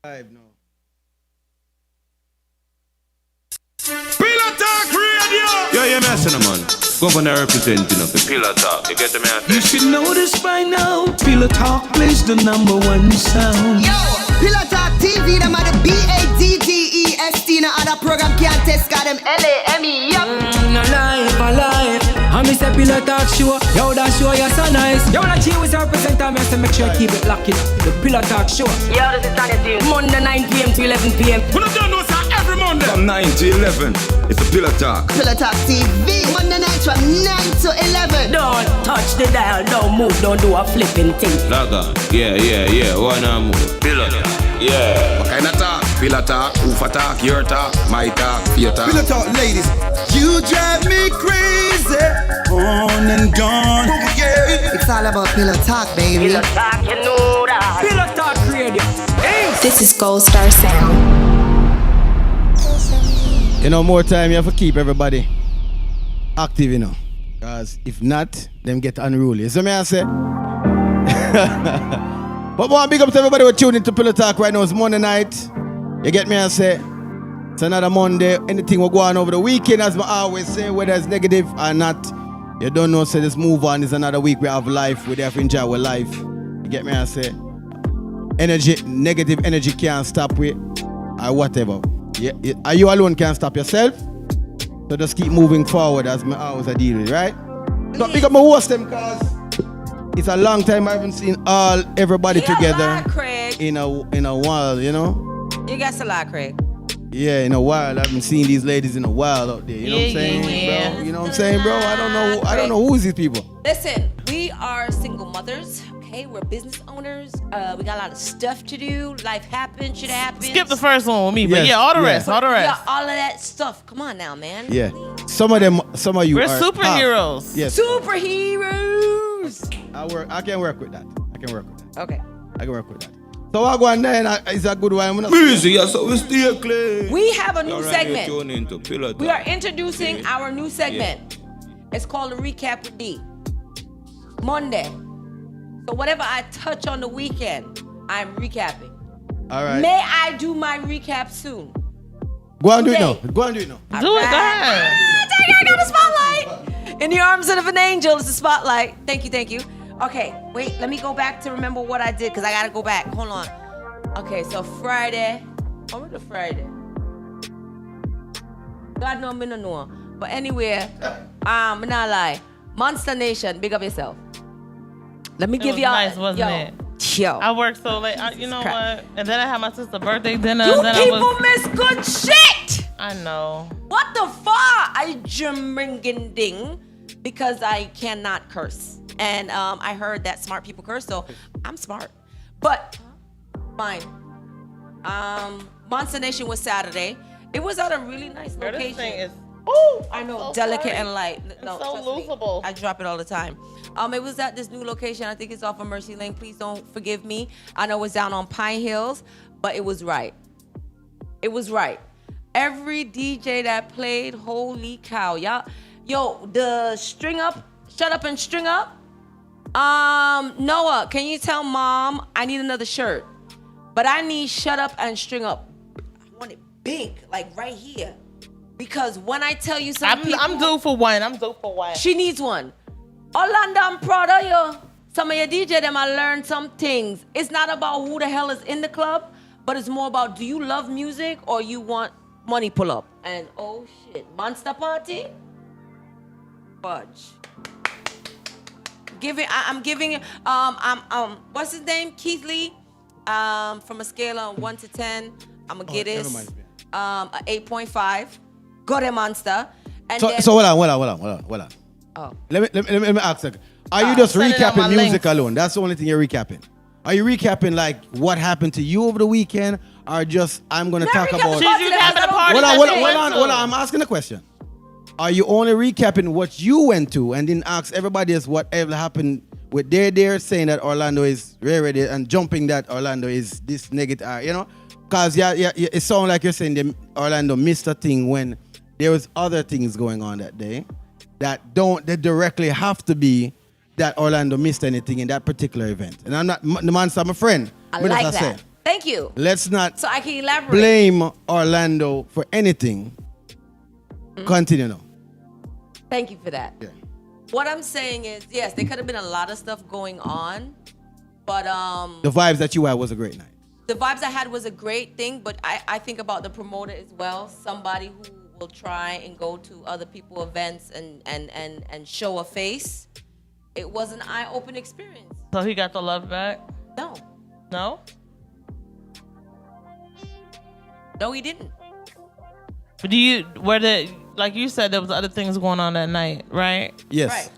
Live now. Pillow Talk Radio! Yo, you're messing man. Governor representing of the Pillow Talk. You get the man? You should know this by now. Pillow Talk plays the number one sound. Yo, Pillow Talk TV, them are the BADDEST. No other program can't test, got them LAME. Yup. Alive. I miss a Pillow Talk show. Yo, that show, you're so nice. Yo, when I chill with our presenter, I have to make sure I keep it locked. The Pillow Talk show. Yo, this is Danny Team. Monday 9 p.m. to 11 p.m. We don't know, sir, every Monday. From 9 to 11, it's the Pillow Talk. Pillow Talk TV, Monday nights from 9 to 11. Don't touch the dial, don't move, don't do a flipping thing. Log on. Yeah. Wanna move. Pillow Talk. Yeah. What kind of talk? Pillow talk, Ufa talk, your talk, my talk, your talk. Pillow Talk, ladies. You drive me crazy. On and gone. Yeah. It's all about Pillow Talk, baby. Pillow Talk, you know that. Pillow Talk Radio. Hey. This is Gold Star Sound. You know, more time you have to keep everybody active, you know. Because if not, them get unruly. So me I say. But one big up to everybody who tuning into Pillow Talk right now. It's Monday night. You get me I say. It's another Monday. Anything will go on over the weekend, as I always say, whether it's negative or not. You don't know, say just move on. It's another week we have life. We have to enjoy our life. You get me I say. Negative energy can't stop with or whatever. Yeah, are you alone can't stop yourself? So just keep moving forward as I always deal with, right? So big up my host them cause it's a long time I haven't seen everybody together lie, Craig. in a while, you know? You got to lie, Craig. Yeah, in a while. I haven't seen these ladies in a while out there. You know what I'm saying, yeah. bro? You know what I'm saying, bro? I don't know who's these people. Listen, we are single mothers. Okay, we're business owners. We got a lot of stuff to do. Life happens, shit happens. Skip the first one with me, but Yes, yeah, all the yeah. rest. Yeah, all of that stuff. Come on now, man. Yeah. Some of you We're are superheroes. Yes. Superheroes. I can work with that. Okay. I can work with that. So I go on there and it's a good one. Music, yeah, so we stay clean. We have a new You're segment. Tune into Pillow Talk. We are introducing our new segment. It's called the Recap with D. Monday. So whatever I touch on the weekend, I'm recapping. All right. May I do my recap soon? Go on, do it Today. now. Go on, do it now. Do it, go ahead. I got the spotlight. In the arms of an angel is the spotlight. Thank you. Okay, wait, let me go back to remember what I did because I got to go back. Hold on. Okay, so Friday. What was the Friday? God know me no know. But anyway, I'm not lie. Monster Nation, big up yourself. Let me give was y'all. nice, wasn't it? Yo. I worked so late. You know Crap. what? And then I had my sister's birthday dinner. You and then people miss good shit. I know. What the fuck? I jumringing ding because I cannot curse. And I heard that smart people curse, so I'm smart. But fine. Monster Nation was Saturday. It was at a really nice Girl, location. this thing is. I know, so delicate sorry. and light. No, so trust me. losable. I drop it all the time. It was at this new location. I think it's off of Mercy Lane. Please don't forgive me. I know it's down on Pine Hills, but it was right. It was right. Every DJ that played, holy cow, y'all. Yo, the string up, shut up and string up. Noah, can you tell mom I need another shirt? But I need shut up and string up. I want it big, like right here. Because when I tell you something, I'm due for one. She needs one. Orlando, I'm proud of you. Some of your DJ them I learned some things. It's not about who the hell is in the club, but it's more about do you love music or you want money pull up? And oh shit, Monster Party? Fudge. I'm giving what's his name? Keith Lee. From a scale of 1 to 10, I'm gonna get this a 8.5. Go there, Monster. And So hold on. Oh. Let me ask you. Are you just send it on my recapping music links. alone? That's the only thing you're recapping. Are you recapping like what happened to you over the weekend, or just I'm gonna talk about? She's recapping a party. Hold on. I'm asking a question. Are you only recapping what you went to and then ask everybody else whatever happened with they're saying that Orlando is ready and jumping that Orlando is this negative, you know? Because it sounds like you're saying Orlando missed a thing when there was other things going on that day that directly have to be that Orlando missed anything in that particular event. And I'm not the man, I'm a friend. I like that. Thank you. Let's not So I can elaborate. blame Orlando for anything. Continue now. Thank you for that. Yeah. What I'm saying is, yes, there could have been a lot of stuff going on, but The vibes that you had was a great night. the vibes I had was a great thing. But I think about the promoter as well, somebody who will try and go to other people's events and show a face. It was an eye-opening experience. So he got the love back? No, No? no, he didn't. But like you said, there was other things going on that night, right? Yes. Right.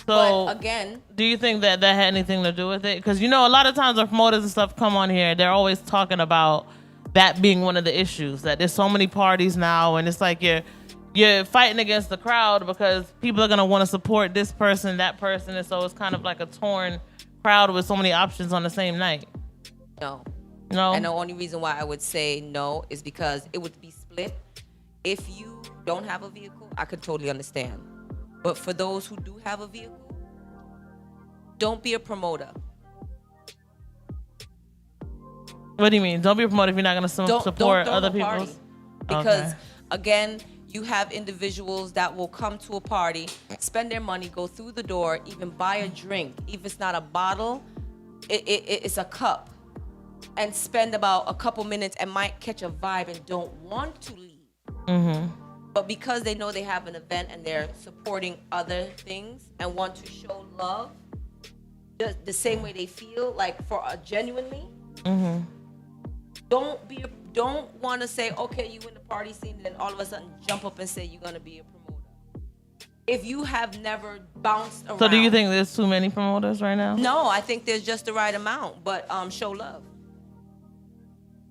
So But again, do you think that had anything to do with it? Because, you know, a lot of times when promoters and stuff come on here, they're always talking about that being one of the issues, that there's so many parties now, and it's like you're fighting against the crowd because people are going to want to support this person, that person, and so it's kind of like a torn crowd with so many options on the same night. no. No? And the only reason why I would say no is because it would be split. If you don't have a vehicle, I could totally understand. But for those who do have a vehicle, don't be a promoter. What do you mean? Don't be a promoter if you're not going to Don't support throw other no party. people's? Because Okay. again, you have individuals that will come to a party, spend their money, go through the door, even buy a drink. If it's not a bottle, it's a cup, and spend about a couple minutes and might catch a vibe and don't want to leave. Mm-hmm. But because they know they have an event and they're supporting other things and want to show love the same way they feel, like genuinely, Mm-hmm. don't want to say, okay, you in the party scene, and then all of a sudden jump up and say you're going to be a promoter. If you have never bounced around. So do you think there's too many promoters right now? No, I think there's just the right amount, but show love.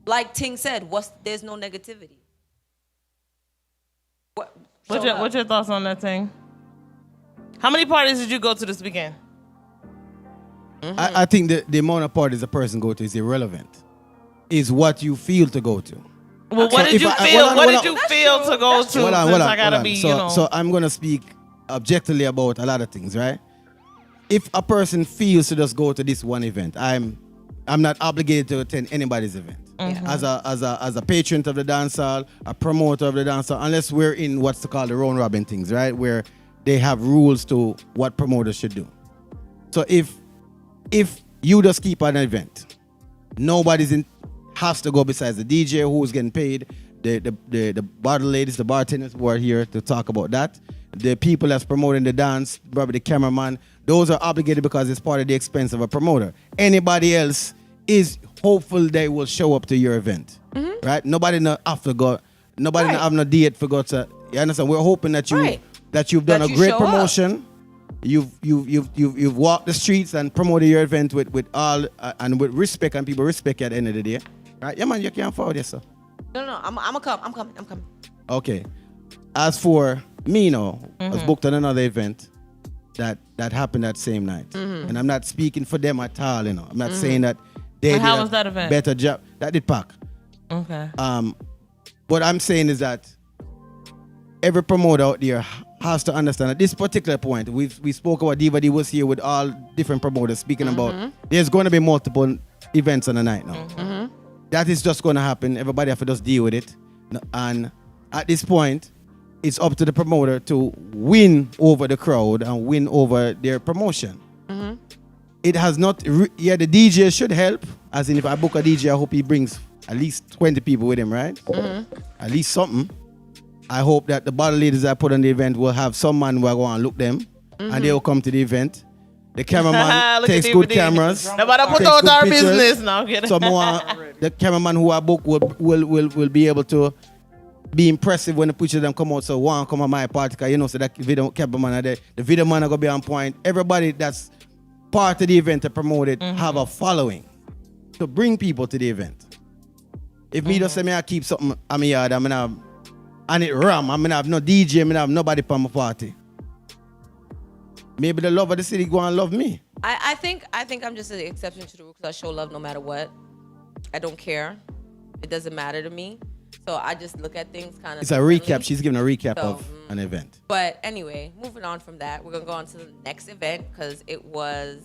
Like Ting said, there's no negativity. What's your thoughts on that thing? How many parties did you go to this weekend? I think the amount of parties a person go to is irrelevant. Is what you feel to go to. Well, what did you feel? What did you feel to go to? Hold on. I gotta be, So I'm gonna speak objectively about a lot of things, right? If a person feels to just go to this one event, I'm not obligated to attend anybody's event. Mm-hmm. As a patron of the dance hall, a promoter of the dance hall, unless we're in what's called the round robin things, right? Where they have rules to what promoters should do. So if you just keep an event, has to go besides the DJ who's getting paid, the bottle ladies, the bartenders who are here to talk about that, the people that's promoting the dance, probably the cameraman, those are obligated because it's part of the expense of a promoter. Anybody else is hopeful they will show up to your event, right? Nobody have to go. Nobody have no date for go to. You understand? We're hoping that you've done a great promotion. You've walked the streets and promoted your event with all and with respect, and people respect you at the end of the day, right? Yeah, man, you can't forward this, sir. No, I'm coming. Okay. As for me, I was booked on another event that happened that same night, and I'm not speaking for them at all. I'm not saying that they did how was that event? Better job. That did pack. Okay. What I'm saying is that every promoter out there has to understand at this particular point. We spoke about Diva D was here with all different promoters speaking about there's going to be multiple events on the night now. That is just going to happen. Everybody have to just deal with it. And at this point, it's up to the promoter to win over the crowd and win over their promotion. It has not, the DJ should help. As in, if I book a DJ, I hope he brings at least 20 people with him, right? At least something. I hope that the bottle ladies I put on the event will have some man who will go and look them, and they will come to the event. The cameraman takes good cameras. Nobody put out our business now. So the cameraman who I book will be able to be impressive when the pictures of them come out. So one come on my party, cause so that video cameraman are there. The video man are gonna be on point. Everybody that's part of the event to promote it have a following to bring people to the event. If me just say me I keep something on my yard, and it ram, I have no DJ, I have nobody for my party. Maybe the love of the city go and love me. I think I'm just an exception to the rule because I show love no matter what. I don't care. It doesn't matter to me. So I just look at things kind of. It's a recap. She's giving a recap of an event. But anyway, moving on from that, we're gonna go on to the next event because it was.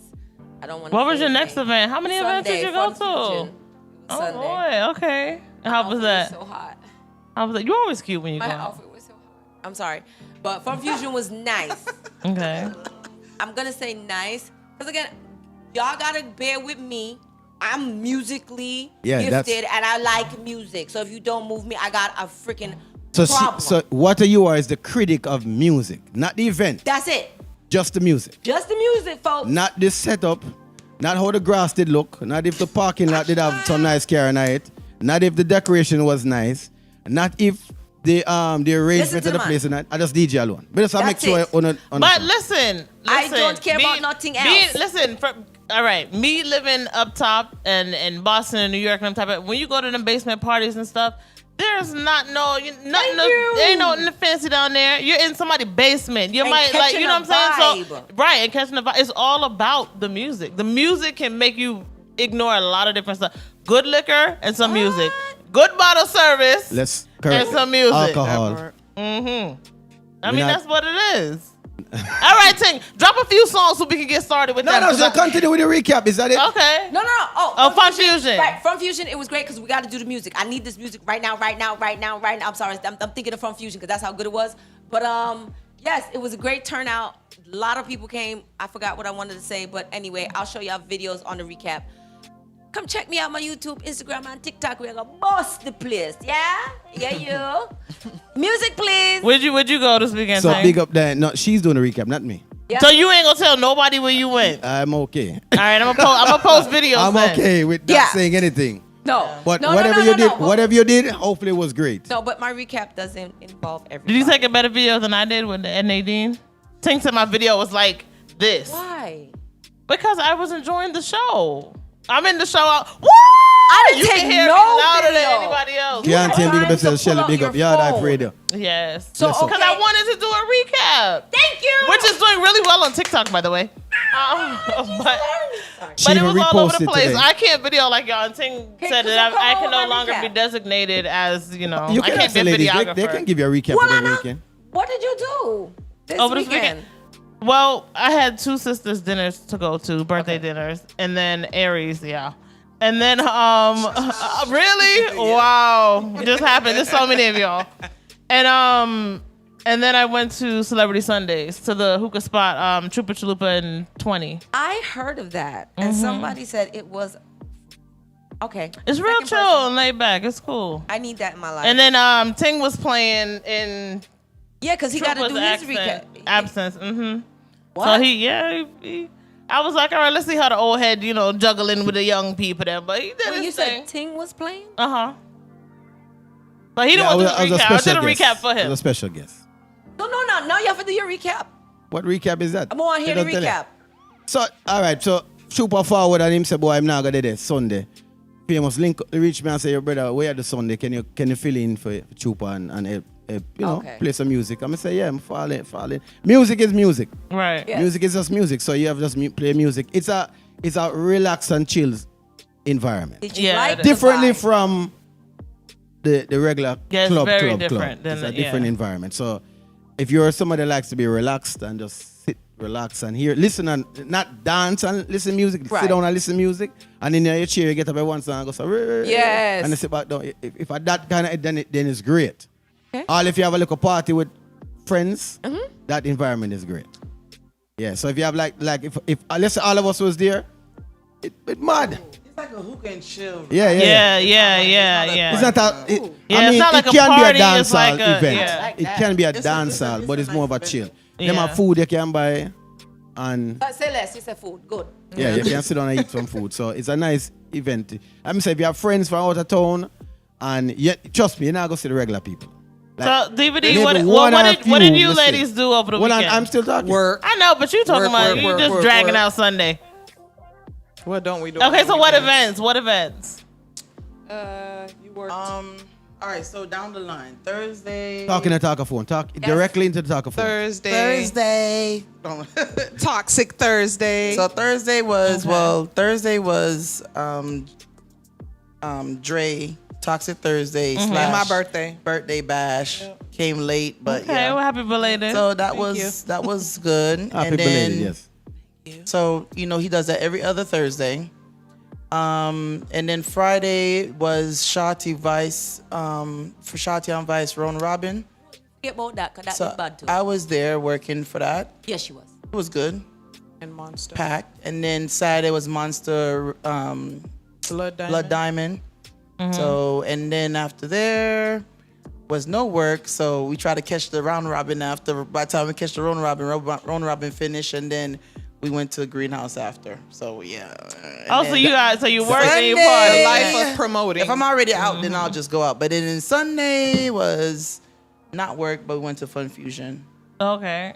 I don't want. What was your next event? How many events did you go to? It Oh Sunday. boy, okay. How was Outfit that? So hot. How was that? You're always cute when you My go out. outfit was so hot. I'm sorry, but Fun Fusion was nice. Okay. I'm gonna say nice because again, y'all gotta bear with me. I'm musically gifted and I like music. So if you don't move me, I got a freaking problem. So what you are is the critic of music, not the event. That's it. Just the music. Just the music, folks. Not the setup, not how the grass did look, not if the parking lot did have some nice car in it, not if the decoration was nice, not if the arrangement of the place. I just DJ alone. But just make sure But listen, I don't care about nothing else. All right, me living up top and in Boston and New York and type of, when you go to the basement parties and stuff, there's not there ain't no fancy down there. You're in somebody's basement. You And might like, you know what I'm saying? vibe. So right, and catching the vibe. It's all about the music. The music can make you ignore a lot of different stuff. Good liquor and some music. Good bottle service and some music. Alcohol. I mean, that's what it is. All right, Ting, drop a few songs so we can get started with that. No, so continue with the recap. Is that it? Okay. No. Fun Fusion. Right, Fun Fusion, it was great because we got to do the music. I need this music right now. I'm sorry, I'm thinking of Fun Fusion because that's how good it was. But yes, it was a great turnout. A lot of people came. I forgot what I wanted to say, but anyway, I'll show y'all videos on the recap. Come check me out on my YouTube, Instagram, and TikTok. We're gonna boss the place. Yeah, you. Music, please. Where'd you go this weekend? So Ting? big up there. No, she's doing the recap, not me. Yeah. So you ain't gonna tell nobody where you went. I'm okay. All right, I'm gonna post videos. I'm then. okay with not saying anything. No. But no, whatever you did, hopefully it was great. No, but my recap doesn't involve everything. Did you take a better video than I did with Nadine? Ting said my video was like this. Why? Because I was enjoying the show. I'm in the show. Woo! I didn't You take can hear no me louder video. than anybody else. Yeah, Tim, big up yourself, pull Shelly, out big your up. Yeah, phone. I've radio. Yes. So, Listen. Because I wanted to do a recap. Thank you. Which is doing really well on TikTok, by the way. But it even was all over the reposted place. today. I can't video like y'all. And Ting said that I can no longer be designated as, You I can can't ask be the a ladies. videographer. They can give you a recap What of the on weekend. What did you do this Over this weekend? Well, I had two sisters' dinners to go to, birthday dinners, and then Aries, yeah. And then, really? Wow. It just happened. There's so many of y'all. And then I went to Celebrity Sundays, to the hookah spot, Chupa Chalupa and 20. I heard of that, and somebody said it was okay. It's real Second chill person. and laid back. It's cool. I need that in my life. And then Ting was playing in yeah, because he got to do his Trupa's recap. absence. Mm-hmm. What? So he I was like, all right, let's see how the old head, juggling with the young people there. But he did When his you thing. said Ting was playing? Uh-huh. But he didn't want to do the recap. I did a recap for I was him. a special guest. No, now you have to do your recap. What recap is that? I'm on here They to don't tell you. recap. So, all right, so super forward and him say, boy, I'm not going to do this Sunday. Famous link reach me and say, your brother, where are the Sunday? Can you fill in for Chupa and Okay. play some music? I'm going to say, yeah, I'm falling. Music is music. Right. Yeah. Music is just music. So you have just play music. It's a relax and chill environment. Did you Yeah, like it the is. Differently vibe? from the regular Yeah, it's club. very different than It's a the- different yeah. environment. So if you're somebody that likes to be relaxed and just sit, relax and listen and not dance and listen music, Right. sit down and listen music, and in your chair you get up every once and go so Yes. and you sit back down. If I that kind of then it's great. Okay. Or if you have a little party with friends, Mm-hmm. that environment is great. Yeah. So if you have like if let's say all of us was there, it mad. It's like a hookah and chill. Yeah. Yeah. It's not a. It's not like it a can party, be a dance it's like hall a- event. yeah. It can be a It's a- dance it's a- hall, it's but a it's nice more of a event. chill. Yeah. Them have food you can buy, and Say less. You said food. Good. yeah, you can sit down and eat some food. So it's a nice event. I'm saying if you have friends from out of town, and yet trust me, you're not gonna see the regular people. So Like, DVD, maybe what one or did few, you let's see. ladies do over the Well, weekend? I'm still talking. Work. I know, but you talking Work, about work, you work, just work, dragging work. out Sunday. What don't we do? Okay, on so what weekends? events? What events? You worked. All right, so down the line. Thursday. Talking to talkaphone. Talk directly into the talkaphone. Thursday. Toxic Thursday. So Thursday was Dre Toxic Thursday / And my birthday bash. Came late, but Okay, yeah. well, happy belated. So that was good. Happy and then belated, yes. so he does that every other Thursday. And then Friday was Shotty Vice, for Shotty on Vice, Ron Robin. Forget about that, because that So was bad too. I was there working for that. Yes, she was. It was good. And Monster. Packed. And then Saturday was Monster Blood Diamond. Blood Diamond. So, and then after there was no work. So we tried to catch the round robin after. By the time we catch the round robin finished, and then we went to the greenhouse after. So yeah. And Oh, so then you guys, so you work and you Sunday, party. The life of promoting. If I'm already out, then I'll just go out. But then Sunday was not work, but we went to Fun Fusion. Okay.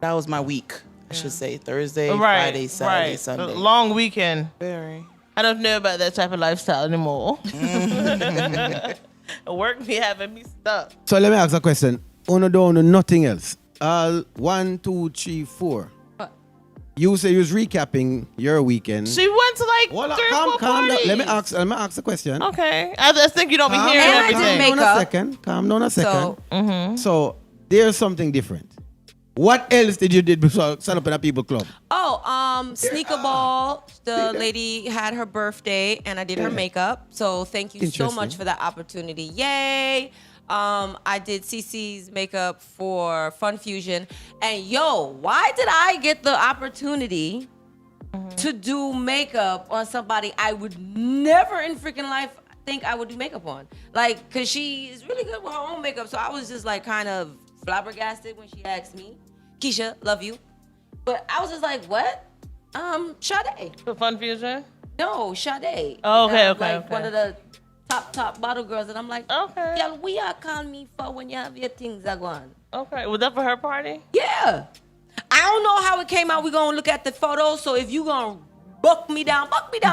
That was my week, I should say. Thursday, Right. Friday, Saturday, right. Sunday. The long weekend. Very. I don't know about that type of lifestyle anymore. Work be having me stuck. So let me ask a question. Uno don't know nothing else. 1, 2, 3, 4. What? You say you was recapping your weekend. She went to like Hold on, 3 or 4 calm down. parties. Let me ask a question. Okay. I just think you don't be hearing And I did everything. make- Calm down a Makeup. second. Calm down a second. So, So there's something different. What else did you did besides stand up in a people club? Sneaker Ball, the lady had her birthday and I did her makeup. So thank you so Interesting. much for that opportunity. Yay. I did CC's makeup for Fun Fusion. And yo, why did I get the opportunity to do makeup on somebody I would never in freaking life think I would do makeup on? Like, cause she is really good with her own makeup. So I was just like kind of flabbergasted when she asked me. Keisha, love you. But I was just like, what? Sade. The Fun Fusion? No, Sade. Oh, okay, Like okay. one of the top bottle girls. And I'm like, Okay. y'all, we are calling me for when you have your things are going. Okay. Was that for her party? Yeah. I don't know how it came out. We're going to look at the photos. So if you going to buck me down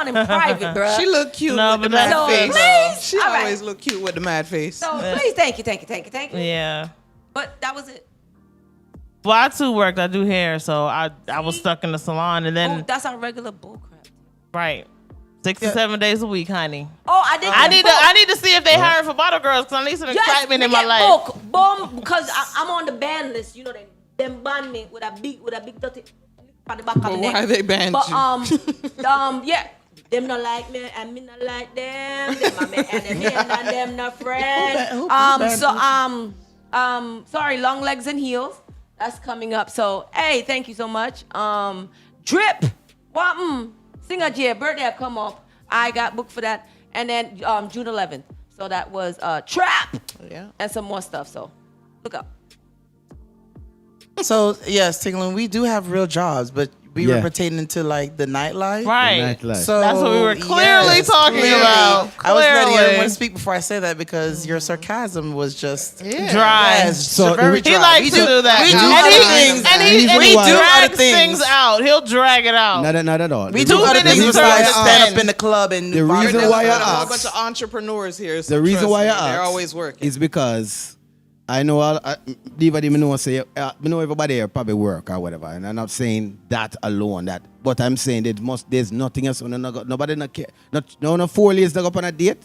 in private, bro. She looked cute No, with the but that's mad So face. please. She all right. always look cute with the mad face. So please, thank you. Yeah. But that was it. Well, I too worked. I do hair, so I was stuck in the salon, and Oh, then that's our regular bullcrap. right, 6 to 7 days a week, honey. Oh, I did. I need to see if they hiring for bottle girls because I need some excitement in my life. Boom, because I'm on the ban list. You know them ban me with a big dirty on the back of the neck. Why they banned But you? yeah. Them not like me, and me not like them. Them are my enemy, and them not friend. Sorry, long legs and heels. That's coming up. So, hey, thank you so much. Drip, Singer J, birthday come up. I got booked for that. And then June 11th. So that was Trap. Yeah. And some more stuff. So, look up. So yes, Tingling, we do have real jobs, but we were pertaining to like the nightlife. Right. So that's what we were clearly talking about. I was letting Clearly. everyone speak before I said that because your sarcasm was just dry. Yes, So very He dry. likes to do that. We do and other he, things. and he, and We he do other drags things. things out. He'll drag it out. Not at all. We The do other minutes things to besides serve. stand up in the club and The reason There's why I a whole asked- bunch of entrepreneurs here. So The reason trust why me, I they're ask always working. is because I know everybody know say me know everybody here probably work or whatever, and I'm not saying that alone. But I'm saying there's nothing else. Nobody not care. No 4 years to go up on a date.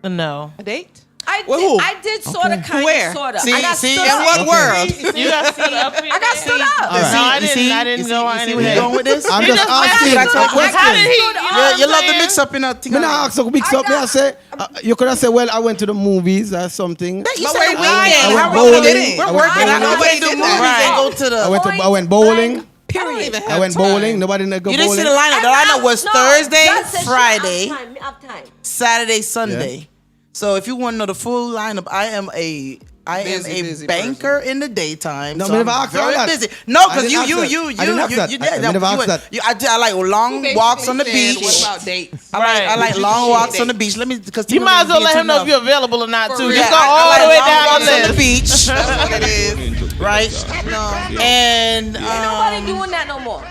No. A date? I did sort of, kind Where? of, sort of. See, I got see, stood in up. what world? You got stood up. I got stood up. All right. No, I You didn't. see? I didn't You go see- on you see where you going with this? I'm He just just asking asked a you a question. How did he? You love the mix up in a thing. Me not ask a big stuff. Me I say you could have said, well, I went to the movies or something. You But said we're the weekend. I went How bowling. did I We're went working. bowling. Nobody do movies Right. and go to the. I went bowling. Period. I went bowling. Nobody didn't go You bowling. didn't see the lineup. The lineup was Thursday, God said she Friday, have time. Saturday, Sunday. So if you want to know the full lineup, I am a Busy banker in the daytime. No, so me I'm never asked very all that. busy. No, I because didn't ask that. I didn't ask that. I never asked that. I like long walks on the beach. What about dates? I like long walks on the beach. Let me because You might as well let him know if you're available or not, too. real. Just Yeah, go all the way down walks the on the list. beach, That's what it is. right? And Ain't nobody doing that no more.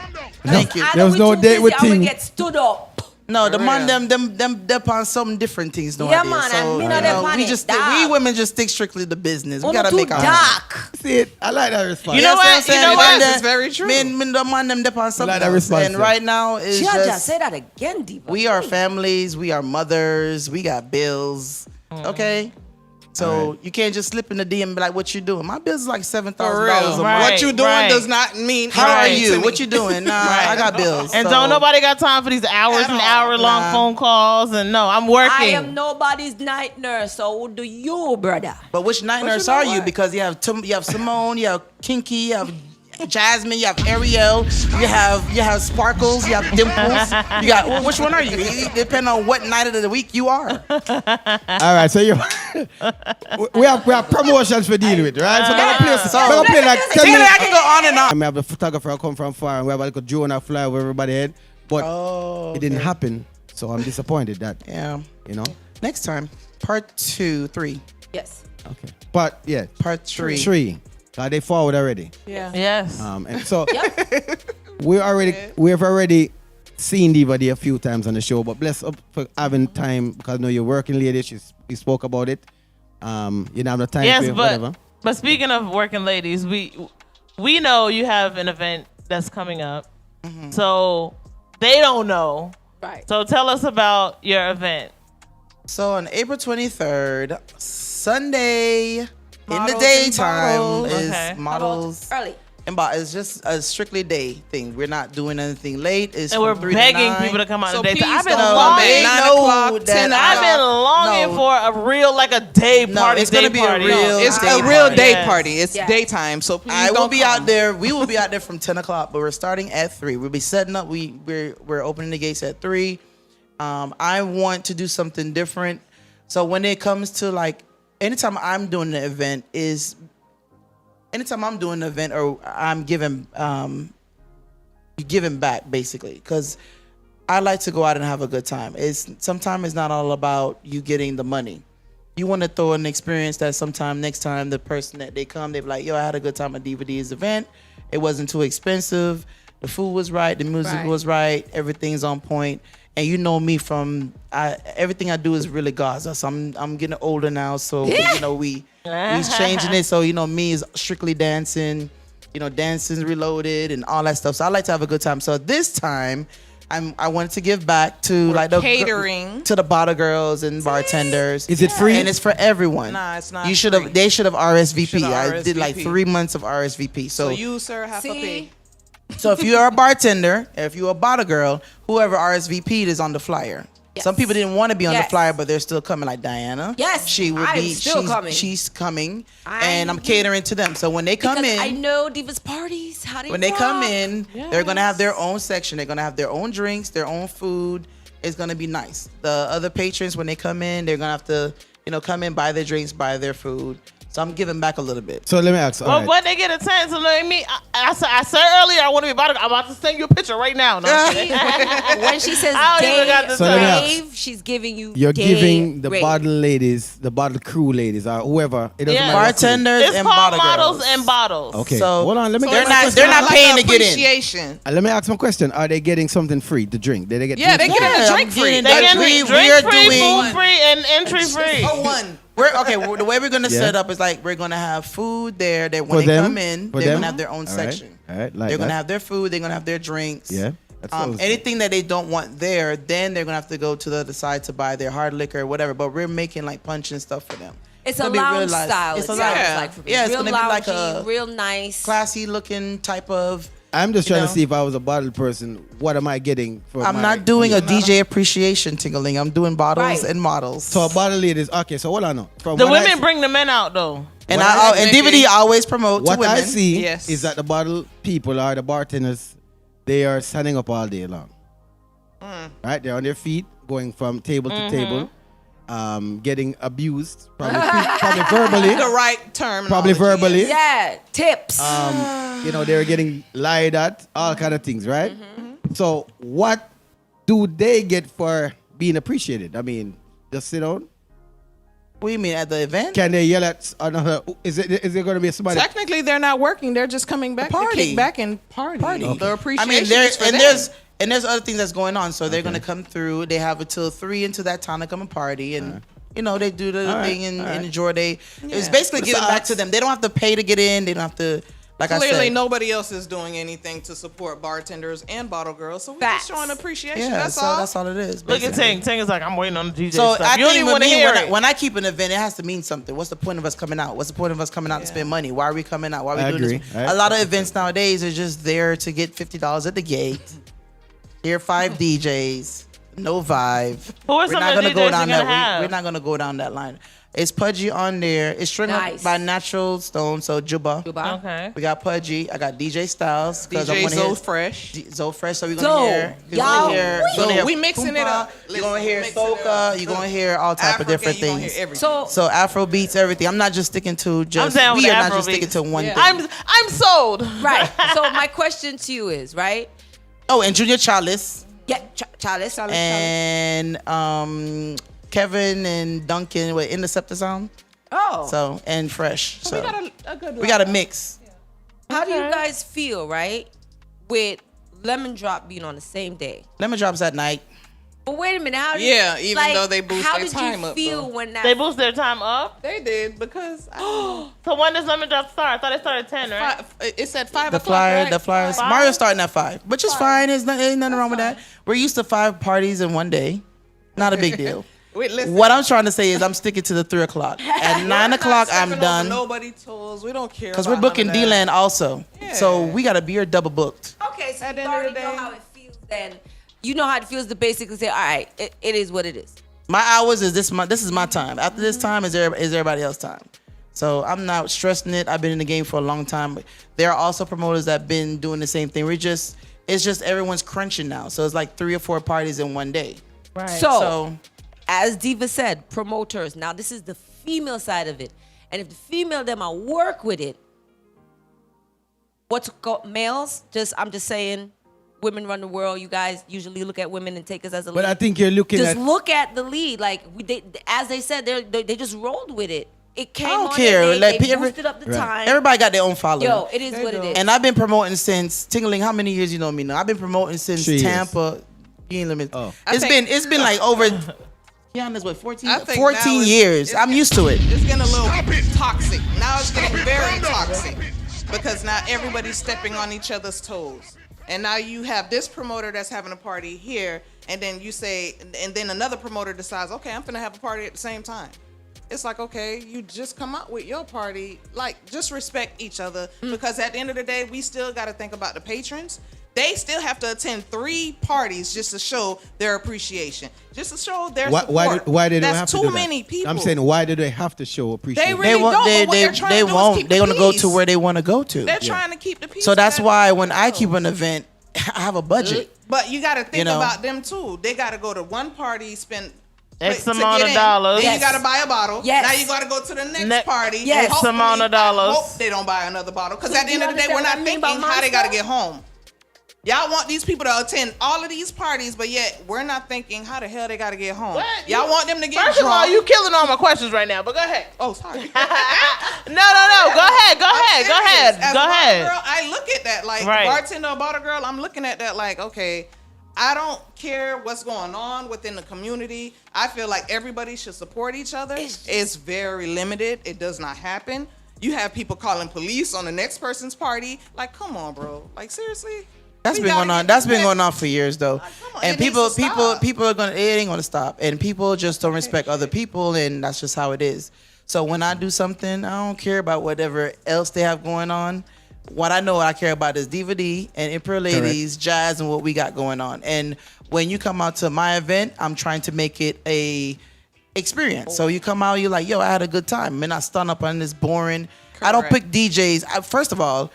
thank you. I There know was we no too date busy, with I would Ting. get stood up. No, the For man, real. them upon some different things Yeah, nowadays. man, so, and me you not know, depend we it, just dog. we women just stick strictly to business. We Uno gotta too make our dark. See it? I like that response. You know what? Yes, You know I'm what? saying? This is very true. Me the man them upon something like that else. response, And yeah. right now is Just just say that again, Diva. we are families, we are mothers, we got bills. Okay? So you can't just slip in the DM and be like, "What you doing?" My bills is like $7,000 For a real. month. What you doing does not mean. How are anything you? to What me. you doing? Nah, I got bills. And so. don't nobody got time for these hours and hour-long phone calls. And no, I'm working. I am nobody's night nurse. So do you, brother? But which night nurse are you? Because you have Simone, you have Kinky, you have Jasmine, you have Ariel, you have Sparkles, you have Dimples. You got which one are you? It depends on what night of the week you are. All right, so you we have promotions for deal with, right? So we're gonna play like 10 minutes. I can go on and on. I have the photographer who come from far and we have like a drone and fly over everybody head, but it didn't happen. So I'm disappointed that you know. Next time, part 2, 3. Yes. Okay. But yeah, part 3. 3. They forward already. Yeah. Yes. And so we have already seen Diva a few times on the show, but bless up for having time because I know you're working lady. We spoke about it. You don't have the time Yes, for but speaking of working ladies, we know you have an event that's coming up, so they don't know. Right. So tell us about your event. So on April 23rd, Sunday in the Models and daytime bottles. is Okay. models. Early. And it's just a strictly day thing. We're not doing anything late. It's And from we're 3 to begging 9. people to come out So today. please I've been don't longing. come at 9 o'clock, 10 I've been longing for a real a day party. it's gonna day be a party. real It's day a real party. day Yes. party. It's Yes. daytime. So please I will don't be come. out there. We will be out there from 10 o'clock, but we're starting at 3. We'll be setting up. We're opening the gates at 3. I want to do something different. So when it comes to anytime I'm doing an event or I'm giving back basically, because I like to go out and have a good time. Sometimes it's not all about you getting the money. You want to throw an experience that sometime next time the person that they come, they be like, yo, I had a good time at DVD's event. It wasn't too expensive. The food was right. The music was right. Everything's on point. And you know me from everything I do is really Gaza. So I'm getting older now. So we changing it. So me is strictly dancing. Dancing reloaded and all that stuff. So I like to have a good time. So this time, I wanted to give back to the catering to the bottle girls and bartenders. Is it free? And it's for everyone. Nah, it's not. They should have RSVP. Should have I did like RSVP. 3 months of RSVP. So you, sir, have to pay. So if you're a bartender, if you're a bottle girl, whoever RSVP'd is on the flyer. Yes. Some people didn't want to be on the Yes. flyer, but they're still coming. Like Diana, Yes, she will I'm be. still coming. She's coming, and I'm catering to them. So when they come Because in, I know Divas parties. How they when they come rock. in, they're gonna have their own section. They're gonna have their own drinks, their own food. It's gonna be nice. The other patrons, when they come in, they're gonna have to, come in, buy their drinks, buy their food. So I'm giving back a little bit. So let me ask. Well, but they get a chance to let me. I said earlier I want to be about. I'm about to send you a picture right now. No, I'm kidding. When she says I don't even got the time. Dave, she's giving you. You're day giving the rate. bottle ladies, the bottle crew ladies, or whoever. It doesn't matter. Bartenders It's and called bottle models girls. and bottles. Okay. So- Hold on. Let me. So get it's my like- question. They're not like paying to get in. appreciation. Let me ask my question. Are they getting something free to drink? Did they get? Yeah, they drink get free? a I'm drink free. getting They that get we drink are free, doing. food free, and entry free. The way we're gonna set up is we're gonna have food there. That when For they them? come in, For they're them? gonna have their own All right. section. All right, like they're gonna that. have their food. They're gonna have their drinks. Yeah. That's what I was- Anything that they don't want there, then they're gonna have to go to the other side to buy their hard liquor or whatever. But we're making punch and stuff for them. It's a gonna be real lounge nice. style. It's It a sounds lounge. like for me. Yeah, it's real gonna be like loungy, a real nice. classy looking type of. I'm just trying know. to see if I was a bottle person, what am I getting for I'm my- not doing a DJ appreciation tingling. I'm doing bottles Right. and models. So a bottle ladies. Okay, so hold on now. From The what women bring the men out though. and what I I- and DVD always promote to What women. I see Yes. is that the bottle people or the bartenders, they are standing up all day long. Right? They're on their feet, going from table to table, getting abused, probably verbally. The right term. Probably verbally. Yeah, tips. They're getting lied at, all kind of things, right? So what do they get for being appreciated? I mean, just sit down? What do you mean at the event? Can they yell at another? Is it going to be somebody? Technically, they're not working. They're just coming back to Party. kick back and party. Okay. The appreciation I mean, is for them. there's other things that's going on. So they're gonna come through. They have until 3 into that time to come and party, and they do the All right. thing and All right. enjoy. It's Yeah. basically But giving so back to them. They don't have to pay to get in. They don't have to like I Clearly, said, nobody else is doing anything to support bartenders and bottle girls, so we're Facts. just showing appreciation. yeah, That's so all. that's all it is. Look at basically. Ting. Ting is like, I'm waiting on the DJ So stuff. I You don't think even with want to me, hear it. when I keep an event, it has to mean something. What's the point of us coming out? What's the point of us coming out to spend money? Why are we coming out? Why are we I doing agree. this? I- A lot of events nowadays are just there to get $50 at the gate. Here are 5 DJs, no vibe. Who are some of the DJs you're gonna have? We're not gonna go down that line. It's Pudgy on there. It's string Nice. up by Natural Stone, so Juba. Okay. We got Pudgy. I got DJ Styles. DJ Zo Fresh. Zo Fresh. So we're Zo. gonna hear. Zo, we mixing it up. You're gonna hear Listen, we mixing it soca. up. You're gonna hear all type of different African, you gonna things. hear everything. So, So Afro beats, everything. I'm not just sticking to just. down with We the are not Afro just sticking beats. to one Yeah. thing. I'm sold. right. So my question to you is, right? Oh, and Junior Chalice Yeah, Chalice. and Kevin and Duncan with Interceptor Sound. Oh. So and Fresh. So we got a good. we got a mix. How do you guys feel, right? With Lemon Drop being on the same day. Lemon Drops at night. But wait a minute, how did Yeah, even though they boost how their did time you up, feel though. when that They boost their time up. They did because So when does Lemon Drop start? I thought it started at 10, right? it said 5 The o'clock. flyer, right? the flyers. Five? Mario's starting at 5, which is fine. There's ain't nothing wrong with that. We're used to 5 parties in one day. Not a big deal. Wait, listen. What I'm trying to say is I'm sticking to the 3 o'clock. At 9 o'clock, I'm done. Nobody told. We don't care. Because we're about none booking of that. D-Land also. Yeah. So we got to be here double booked. Okay, so At you the end of already the know day- how it feels then. You know how it feels to basically say, all right, it is what it is. My hours is this is my time. After this time is everybody else's time. So I'm not stressing it. I've been in the game for a long time. But there are also promoters that have been doing the same thing. It's just everyone's crunching now. So it's like 3 or 4 parties in one day. Right. So, as Diva said, promoters. Now this is the female side of it. And if the female them are work with it, what's got males? I'm just saying, women run the world. You guys usually look at women and take us as a lead. But I think you're looking just at. look at the lead. Like as they said, they just rolled with it. It came I don't on care. and Like, they boosted up the Right. time. Everybody got their own following. Yo, it is what it is. And I've been promoting since Tingling. How many years you know me now? I've been promoting since 3 years. Tampa. You ain't limit. Oh. It's been like over. Keanu's what 14 I think 14 now years. I'm used to it. It's getting a little toxic. Now it's getting very toxic because now everybody's stepping on each other's toes. And now you have this promoter that's having a party here, and then you say, and then another promoter decides, okay, I'm gonna have a party at the same time. It's like, okay, you just come out with your party. Like, just respect each other because at the end of the day, we still got to think about the patrons. They still have to attend 3 parties just to show their appreciation, just to show their support. Why did they That's have to too do that? many people. I'm saying, why do they have to show appreciation? They really don't. But what they're trying to do is keep They're the gonna go peace. to where they want to go to. They're trying to keep the peace. So that's for why when I everybody keep an else. event, I have a budget. But you got to think You know? about them too. They got to go to one party, spend X to amount get of in. dollars. Then you got to buy a bottle. Yes. Now you got to go to the next Ne- party. Yes. X amount of I dollars. hope they don't buy another bottle because So at the do end you of the day, we're understand not what I mean thinking about how they got to monster? get home. Y'all want these people to attend all of these parties, but yet we're not thinking how the hell they got to get home. What? Y'all want them to get First of all, drunk. you killing all my questions right now, but go ahead. Oh, sorry. No. Go ahead. Go I'm ahead. serious. As Go a bar ahead. Girl, I look at that like Right. bartender or bottle girl. I'm looking at that like, okay, I don't care what's going on within the community. I feel like everybody should support each other. It's very limited. It does not happen. You have people calling police on the next person's party. Like, come on, bro. Like, seriously. That's We been gotta going on. get That's been respect. going on for years though. come on, And it needs to stop. people are gonna. It ain't gonna stop. And people just don't respect other people, and that's just how it is. So when I do something, I don't care about whatever else they have going on. What I know, I care about is DVD and Emperial Ladies, Jazz, and what we got going on. And when you come out to my event, I'm trying to make it a experience. So you come out, you're like, yo, I had a good time. And I stun up on this boring. I don't Correct. pick DJs. First of all,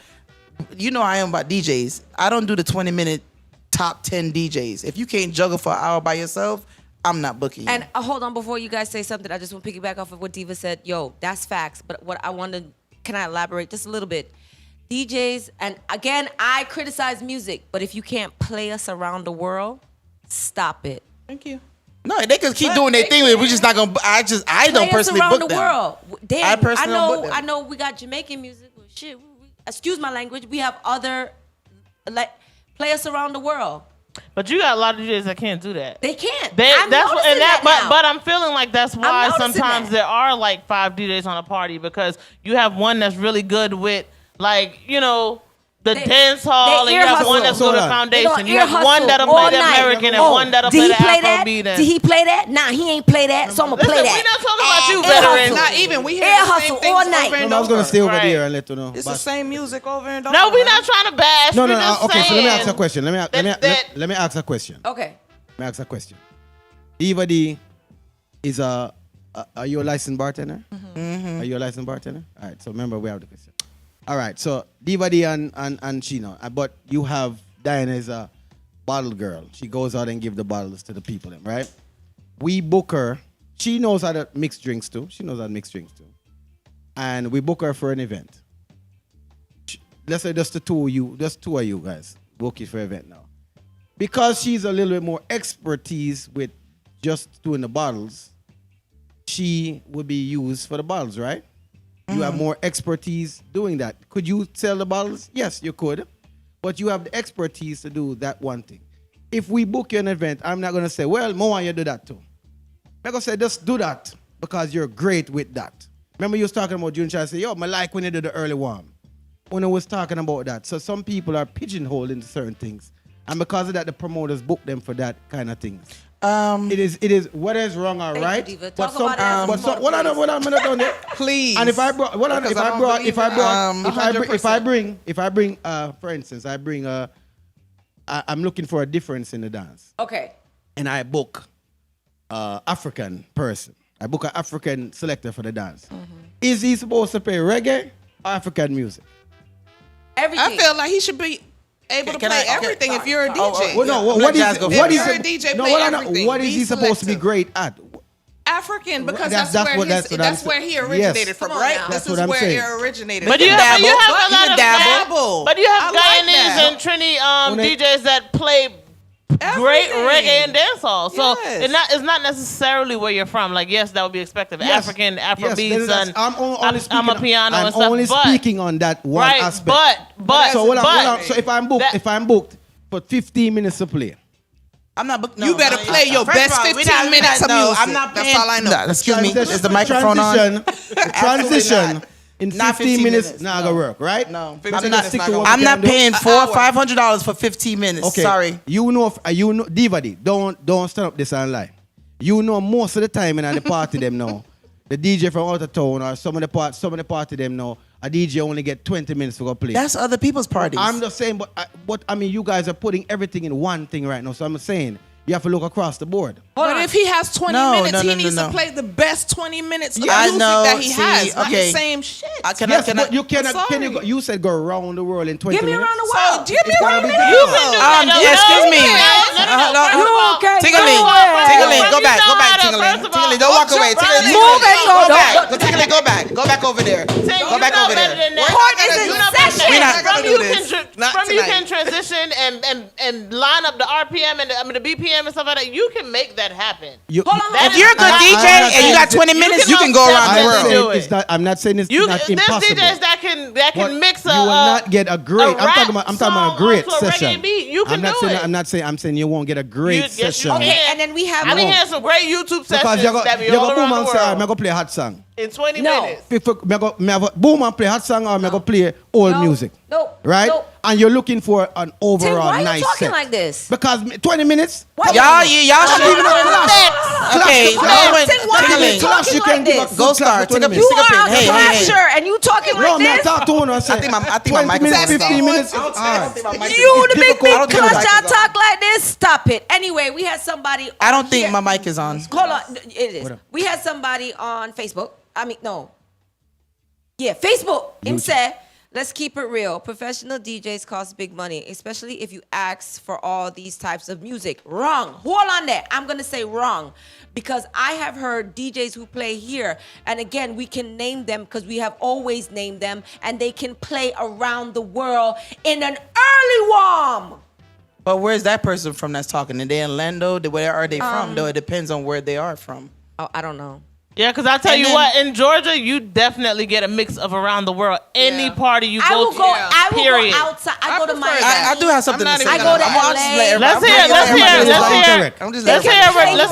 you know I am about DJs. I don't do the 20-minute top 10 DJs. If you can't juggle for an hour by yourself, I'm not booking you. And hold on, before you guys say something, I just want to piggyback off of what Diva said. Yo, that's facts. But what I wanted, can I elaborate just a little bit? DJs, and again, I criticize music, but if you can't play us around the world, stop it. Thank you. No, they can keep doing their thing. We're just not gonna. I don't Play us personally around book the them. world. Damn, I personally don't book them. I know we got Jamaican music. Well, shit, excuse my language. We have other, like, play us around the world. But you got a lot of DJs that can't do that. They can't. That's what, and that, now. but I'm feeling like that's why noticing sometimes that. there are like 5 DJs on a party because you have one that's really good with like, you know, the dance hall, and you ear have hustle. one that's So go to hold on. foundation. They You gonna have ear one that'll hustle play the all night. American and Oh, one that'll did play he the play that? Afrobeat. Did he play that? Nah, he ain't play that, so I'm gonna play Listen, that. we're not talking about you, Ear veterans. hustle. Not even. We hear Ear the same hustle things all over night. and No, I was gonna over. stay over Right. there and let you know. It's But- the same music over and over. No, we're man. not trying to bash. No, we're no, just okay. So let me saying ask a question. Let me ask a question. Okay. Let me ask a question. Diva D is are you a licensed bartender? Are you a licensed bartender? All right. So remember, we have the question. All right. So Diva D and Chino, but you have Diana is a bottle girl. She goes out and give the bottles to the people, right? We book her. She knows how to mix drinks too. And we book her for an event. Let's say just two of you guys book it for an event now. Because she's a little bit more expertise with just doing the bottles, she would be used for the bottles, right? You have more expertise doing that. Could you sell the bottles? Yes, you could. But you have the expertise to do that one thing. If we book you an event, I'm not going to say, well, Moa, you do that too. I'm going to say, just do that because you're great with that. Remember you was talking about June Chai say, yo, I like when you do the early warm. When I was talking about that. So some people are pigeonholed into certain things. And because of that, the promoters book them for that kind of thing. It is what is wrong or right. Diva. But Talk some, about it as a but some, promoter, what I'm gonna do there. Please. And if I bring, for instance, I'm looking for a difference in the dance. Okay. And I book African person. I book an African selector for the dance. Is he supposed to play reggae or African music? Everything. I feel like he should be able to play everything if you're a DJ. Well, no, what is he supposed to be great at? African, because That's that's where he originated from, Come on right? now. This That's is what I'm where saying. it originated. But you have a lot of dabble. But you have I like Guyanese that. and Trini DJs that play great reggae and dancehall. So it's not necessarily where you're from. Like, yes, that would be expected. African, Afrobeats, and I'm a piano and stuff. I'm only speaking on that one aspect. But so if I'm booked for 15 minutes to play. I'm not booked. You better play your best 15 minutes of music. I'm not paying. That's all I know. Excuse me. Is the microphone on? Transition in 15 minutes not gonna work, right? No, I'm not paying $400-500 for 15 minutes. Okay. Sorry. You know, Diva D, don't stand up this and lie. You know, most of the time in the party them now, the DJ from out of town or some of the party them now, a DJ only get 20 minutes to go play. That's other people's parties. I'm just saying, but I mean, you guys are putting everything in one thing right now. So I'm saying you have to look across the board. But if he has 20 minutes, he needs to play the best 20 minutes of music that he has. Not the same shit. But you cannot. You said go around the world in 20 minutes. Give me around the world. Give me around the You can do that. Excuse me. Tingling. Go back. Tingling, don't walk away. Tingling, go back. Go back over there. Go back over there. From you can transition and line up the RPM and the BPM and stuff like that. You can make that happen. If you're a good DJ and you got 20 minutes, you can go around the world. I'm not saying it's not impossible. There's DJs that can mix a. You will not get a great. I'm talking about a great session. You can do it. I'm saying you won't get a great session. Okay, and then we have. I mean, here's some great YouTube sessions that be you all go boom around and the say, world. I'm going to play a hot song. In 20 minutes. Boom and play hot song or I'm going to play old music. Nope. Right? Nope. And you're looking for an overall Tim, why nice you talking set. like this? Because 20 minutes. Y'all should be okay. Clash, you can give a Go start. Take a You are a Hey. clasher and you talking like No, this? man, talk to one. I think my 20 minutes, 15 minutes. You the big clash, y'all talk like this? Stop it. Anyway, we had somebody. I don't think my mic is on. Hold on, it is. We had somebody on Facebook. Facebook. Him said, let's keep it real. Professional DJs cost big money, especially if you ask for all these types of music. Wrong. Hold on there. I'm going to say wrong because I have heard DJs who play here. And again, we can name them because we have always named them and they can play around the world in an early warm. But where's that person from that's talking? Are they in Orlando? Where are they from? Though it depends on where they are from. Oh, I don't know. Yeah, because I'll tell you what, in Georgia, you definitely get a mix of around the world. Any party you go to, I will period. go outside. I go to Miami. I do have something to say. I go to LA. Let's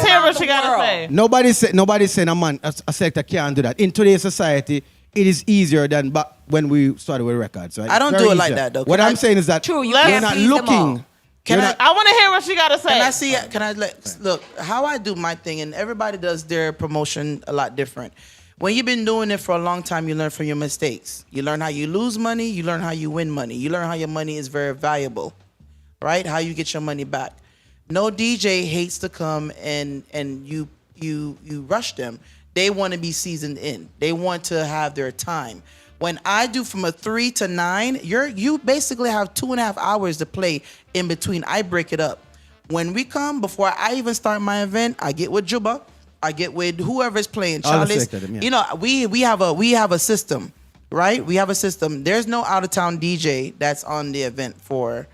hear what you got to say. Nobody said a selector can't do that. In today's society, it is easier than back when we started with records. Right? I don't do it like that, though. What I'm saying is that True, you you're can't not please them all. looking. I want to hear what she got to say. Can I see? Can I look how I do my thing? And everybody does their promotion a lot different. When you've been doing it for a long time, you learn from your mistakes. You learn how you lose money. You learn how you win money. You learn how your money is very valuable, right? How you get your money back. No DJ hates to come and you rush them. They want to be seasoned in. They want to have their time. When I do from a 3 to 9, you basically have 2.5 hours to play in between. I break it up. When we come, before I even start my event, I get with Juba. I get with whoever's playing. Charles, you know, we have a system, right? We have a system. There's no out of town DJ that's on the event for,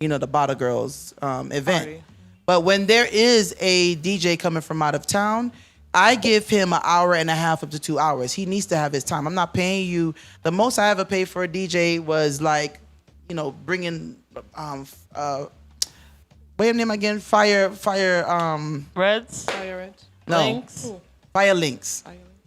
you know, the Bada Girls event. Party. But when there is a DJ coming from out of town, I give him 1.5 hours up to 2 hours. He needs to have his time. I'm not paying you. The most I ever paid for a DJ was like, you know, bringing what's your name again? Fire Reds? Fire Reds? No. Links? Fire Links.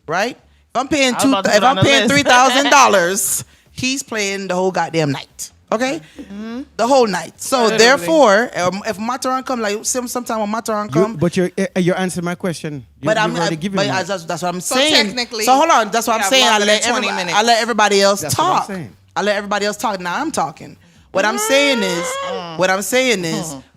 Right? If I'm paying $3,000, he's playing the whole goddamn night. Okay? Mm-hmm. The whole night. So therefore, if Mataran come, like sometime when Mataran come. But you're answering my question. That's what I'm saying. Technically, so hold on. That's what I'm saying. I let everybody else talk. I let everybody else talk. Now I'm talking. What I'm saying is,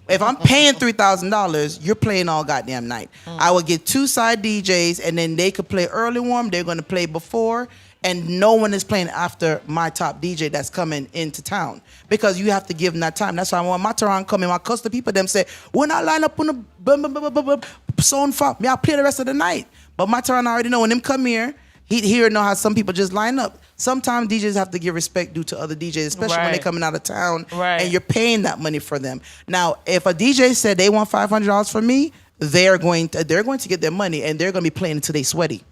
if I'm paying $3,000, you're playing all goddamn night. I will get 2 side DJs, and then they could play early warm. They're going to play before. And no one is playing after my top DJ that's coming into town, because you have to give them that time. That's why when Mataran come in, my custom people them say, when I line up on the sound for me, I'll play the rest of the night. But Mataran already know when them come here, he know how some people just line up. Sometimes DJs have to give respect due to other DJs, especially when they're coming out of town and you're paying that money for them. Now, if a DJ said they want $500 from me, they're going to get their money, and they're going to be playing until they sweaty.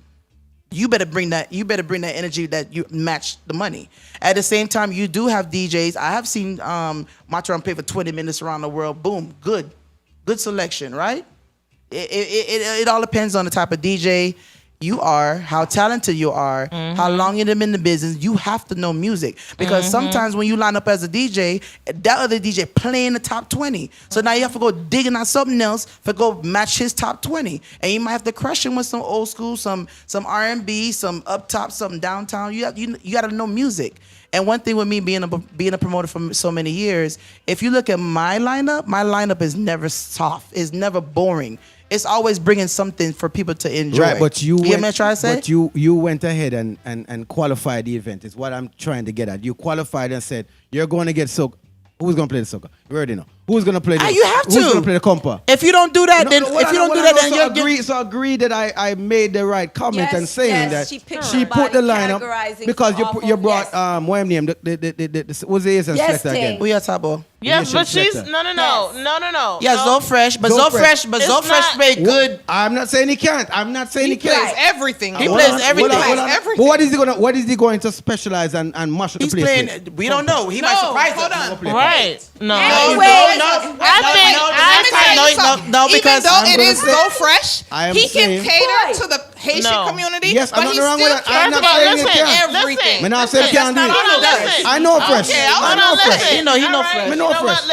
You better bring that energy that you match the money. At the same time, you do have DJs. I have seen Mataran play for 20 minutes around the world. Boom, good selection, right? It all depends on the type of DJ you are, how talented you are, how long you've been in the business. You have to know music, because sometimes when you line up as a DJ, that other DJ playing the top 20. So now you have to go digging out something else to go match his top 20, and you might have to crush him with some old school, some R&B, some up top, some downtown. You got to know music. And one thing with me being a promoter for so many years, if you look at my lineup is never soft. It's never boring. It's always bringing something for people to enjoy. Right, but you get me trying to say? But you went ahead and qualified the event. Is what I'm trying to get at. You qualified and said you're going to get soca. Who's going to play the soca? You already know. Who's going to play the? You have to. Who's going to play the compa? If you don't do that, then you're agree that I made the right comment and saying that she put the lineup because you brought what name the what's the and Selector again? We are Tabo. Yes, but she's no. Yeah, Zo Fresh, but Zo Fresh played good. I'm not saying he can't. He plays everything. He plays everything. But what is he going to specialize and mash the place? He's playing. We don't know. He might surprise us. Right? No. Because even though it is Zo Fresh, he can cater to the Haitian community. Yes, but I'm he not still I'm not saying he can't. Everything. Man, I said he can't do it. I know Fresh. I know Fresh. He know Fresh. I know Fresh.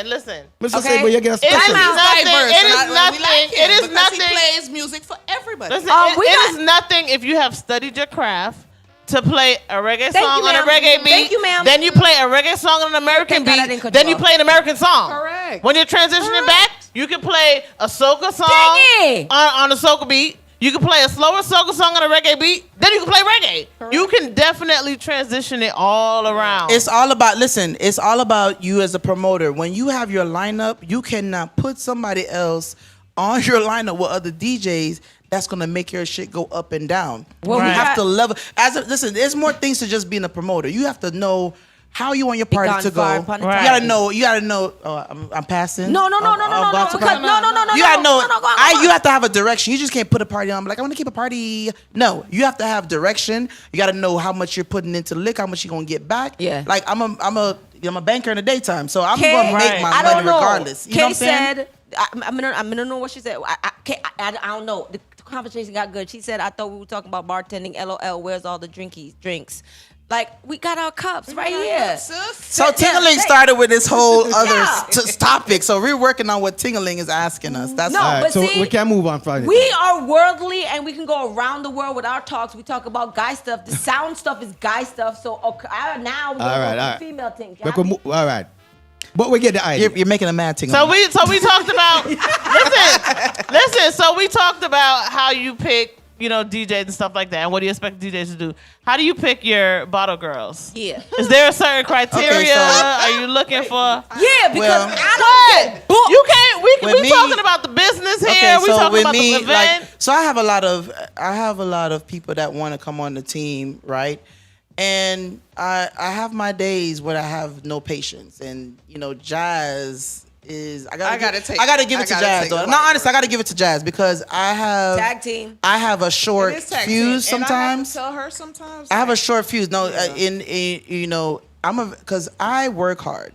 Listen. Mr. Say, but you get a special. It is nothing. He plays music for everybody. Listen, it is nothing if you have studied your craft to play a reggae song on a reggae beat. Thank you, ma'am. Then you play a reggae song on an American beat. Then you play an American song. Correct. When you're transitioning back, you can play a soca song on a soca beat. You can play a slower soca song on a reggae beat. Then you can play reggae. Correct. You can definitely transition it all around. It's all about you as a promoter. When you have your lineup, you cannot put somebody else on your lineup with other DJs. That's gonna make your shit go up and down. Well, you have to level. Listen, there's more things to just being a promoter. You have to know how you want your party to go. You gotta know. Oh, I'm passing. No. You gotta know. You have to have a direction. You just can't put a party on. Like, I want to keep a party. No, you have to have direction. You gotta know how much you're putting into lick, how much you're gonna get back. Yeah. Like I'm a banker in the daytime, so I'm gonna make my money regardless. You know what I'm saying? I'm gonna know what she said. I don't know. The conversation got good. She said, I thought we were talking about bartending. LOL. Where's all the drinks? Like, we got our cups right here. So Tingling started with this whole other topic. So we're working on what Tingling is asking us. That's No, Alright, but so see, we can move on Friday. we are worldly and we can go around the world with our talks. We talk about guy stuff. The sound stuff is guy stuff. So now we're going to female thing. All right. But we get the idea. You're making a mad Tingling. So we talked about listen. So we talked about how you pick, DJs and stuff like that, and what do you expect DJs to do? How do you pick your bottle girls? Yeah. Is there a certain criteria? Okay, so- Are you looking for? Yeah, because I don't get booked. You can't. We me- talking about the business here. We talking about the event. So I have a lot of people that want to come on the team, right? And I have my days where I have no patience, and Jazz is I gotta give it to Jazz though. No, honestly, I gotta give it to Jazz because I have tag team. I have a short fuse sometimes. And I have to tell her sometimes. I have a short fuse. No, because I work hard.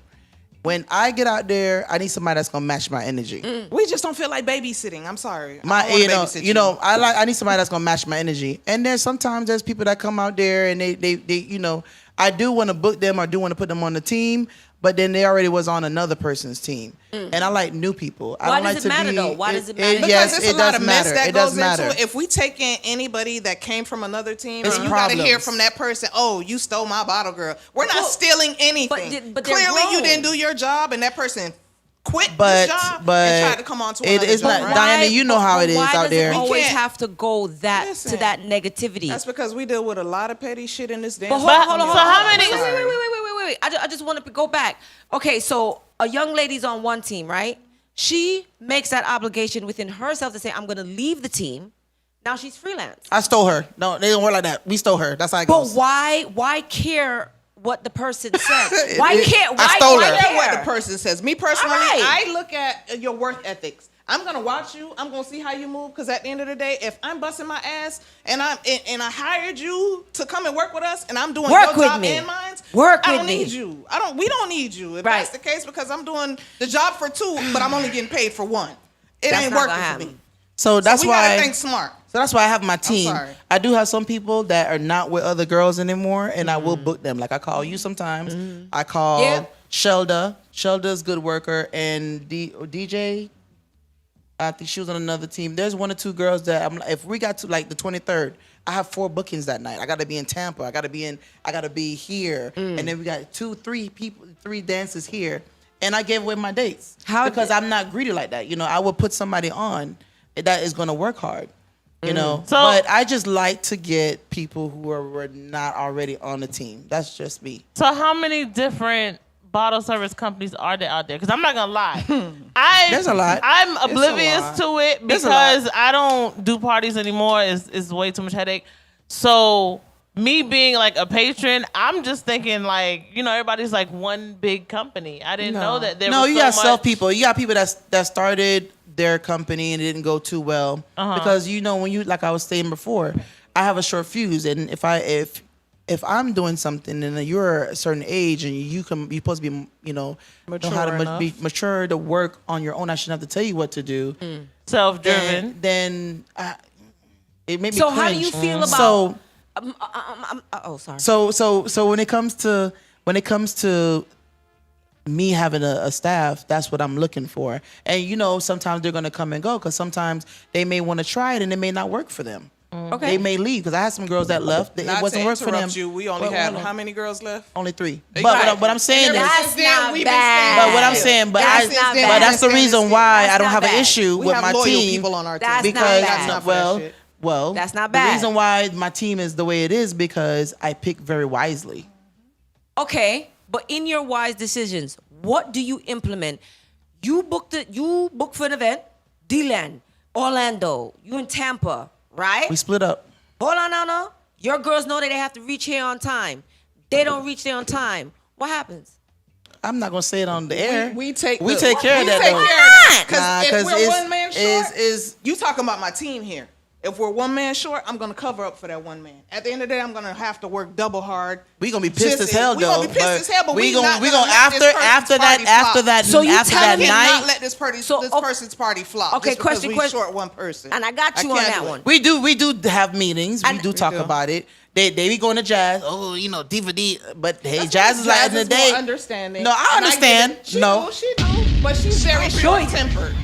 When I get out there, I need somebody that's gonna match my energy. We just don't feel like babysitting. I'm sorry. I need somebody that's gonna match my energy. And then sometimes there's people that come out there and they I do want to book them. I do want to put them on the team, but then they already was on another person's team. And I like new people. Why does it matter though? Why does it matter? Because there's a lot of mess that goes matter. into it. If we take in anybody that came from another team, It's and you got to problems. hear from that person, oh, you stole my bottle, girl. We're not stealing anything. But they're Clearly, you grown. didn't do your job, and that person quit But- the job but and tried to come on to it another is job. not- Diana, you know how it is out there. Why does it always We can't- have to go to that negativity? That's because we deal with a lot of petty shit in this damn. But hold on. So how many? Wait. I just want to go back. Okay, so a young lady's on one team, right? She makes that obligation within herself to say, I'm going to leave the team. Now she's freelance. I stole her. No, they don't work like that. We stole her. That's how it But goes. why care what the person says? Why care? I stole her. I care care what the person says. Me personally, All right. I look at your work ethics. I'm gonna watch you. I'm gonna see how you move. Because at the end of the day, if I'm busting my ass and I hired you to come and work with us, and I'm doing Work your with job me. and mine, Work I with don't me. need you. We don't need you. If Right. that's the case, because I'm doing the job for two, but I'm only getting paid for one. It That's ain't not working gonna for happen. me. So that's we why gotta think smart. So that's why I have my team. sorry. I do have some people that are not with other girls anymore, and I will book them. Like I call you sometimes. I call Shelda. Shelda's good worker, and DJ. I think she was on another team. There's one or two girls that if we got to like the 23rd, I have 4 bookings that night. I got to be in Tampa. I got to be here, and then we got 3 dances here, and I gave away my dates because I'm not greedy like that. I would put somebody on that is going to work hard. But I just like to get people who were not already on the team. That's just me. So how many different bottle service companies are there out there? Because I'm not gonna lie, There's a lot. I'm oblivious to it There's a lot. because I don't do parties anymore. It's way too much headache. So me being like a patron, I'm just thinking like everybody's like one big company. I didn't know that there. No, was you so got much. self people. You got people that started their company and it didn't go too well because when you like I was saying before, I have a short fuse, and if I'm doing something and you're a certain age and you're supposed to be know how to be mature to work on your own, I shouldn't have to tell you what to do. Self-driven. Then it made me So cringe. how do you feel about? Sorry. So when it comes to me having a staff, that's what I'm looking for. And sometimes they're gonna come and go because sometimes they may want to try it and it may not work for them. Okay. They may leave because I had some girls that left. It wasn't work for them. We only had how many girls left? Only 3. But what I'm saying is, That's not we've bad. but what I'm saying, That's not bad. but that's the reason why I don't not have an bad. issue We with have my loyal team. people on our team. That's not Because bad. Not for that shit. well, That's not The bad. reason why my team is the way it is because I pick very wisely. Okay, but in your wise decisions, what do you implement? You booked for an event, D-Land, Orlando, you in Tampa, right? We split up. Hold on, no. Your girls know that they have to reach here on time. They don't reach there on time. What happens? I'm not gonna say it on the air. We take care of that. We take care of though. that. Because if we're one man short, is you talking about my team here. If we're one man short, I'm gonna cover up for that one man. At the end of the day, I'm gonna have to work double hard. We gonna be pissed as hell We though. gonna be pissed as hell, but we gonna let this after that So you telling me night. not let this person's party flop. Okay, just because question. we short one person. And I got you on can't that do it. one. We do have meetings. We do talk do. about it. They be going to Jazz. Oh, you know, DVD. But hey, That's Jazz is like Jazz in the is day. more understanding. No, I And understand. get it. She No. do, she do. But she's very short-tempered.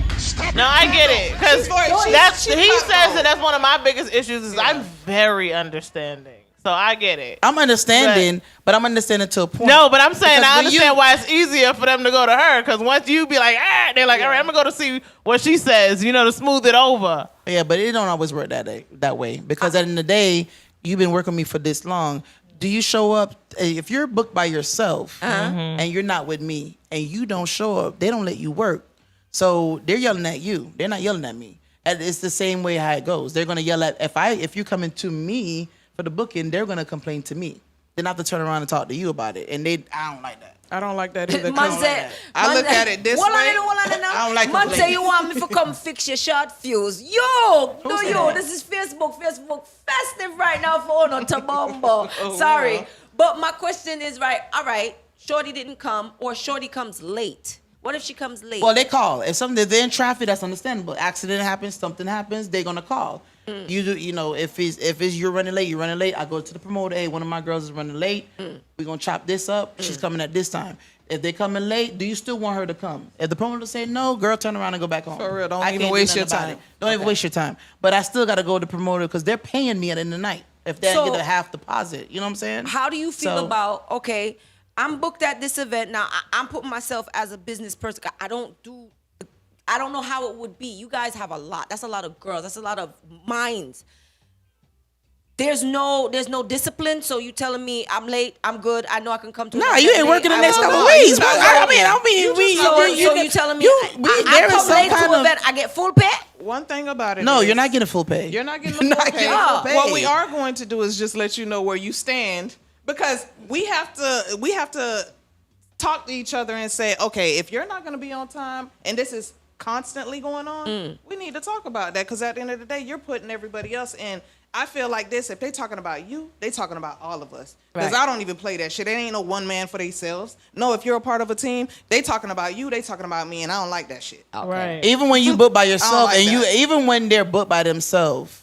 No, I get it. Because he says that that's one of my biggest issues is I'm very understanding. So I get it. I'm understanding, but I'm understanding to a point. No, but I'm saying Because I when understand why it's easier for them to go to her. Because once you be like, they're like, all right, I'm going to go to see what she says, you know, to smooth it over. Yeah, but it don't always work that way. Because at the end of the day, you've been working with me for this long. Do you show up? If you're booked by yourself and you're not with me and you don't show up, they don't let you work. So they're yelling at you. They're not yelling at me. And it's the same way how it goes. They're going to yell at, if you're coming to me for the booking, they're going to complain to me. Then I have to turn around and talk to you about it. And I don't like that. I don't like that either. I look at it this way. I don't like Man complaining. say you want me to come fix your short fuse. Yo, this is Facebook festive right now for no Tabombo. Sorry. Wow. But my question is, all right, Shorty didn't come or Shorty comes late. What if she comes late? Well, they call. If they're in traffic, that's understandable. Accident happens, something happens, they're gonna call. You do, you know, if it's you're running late, I go to the promoter. Hey, one of my girls is running late. We're gonna chop this up. She's coming at this time. If they're coming late, do you still want her to come? If the promoter say no, girl, turn around and go back home. For real, don't I even can't do waste nothing your about time. it. Don't even waste your time. But I still gotta go to the promoter because they're paying me at the end of the night. If they So- get a half deposit, you know what I'm saying? How do you feel So- about, okay, I'm booked at this event. Now, I'm putting myself as a business person. I don't know how it would be. You guys have a lot. That's a lot of girls. That's a lot of minds. There's no discipline. So you telling me I'm late, I'm good, I know I can come to. Nah, you ain't working the next couple of weeks. So you telling me I come late to an event, I get full pay? One thing about it. No, is you're not getting full pay. You're not getting the full pay. full pay. What we are going to do is just let you know where you stand, because we have to talk to each other and say, okay, if you're not going to be on time and this is constantly going on, we need to talk about that, because at the end of the day, you're putting everybody else in. I feel like this, if they talking about you, they talking about all of us. Because Right. I don't even play that shit. It ain't no one man for themselves. No, if you're a part of a team, they talking about you, they talking about me, and I don't like that shit. Right. Even when you book by yourself, like and that. even when they're booked by themselves,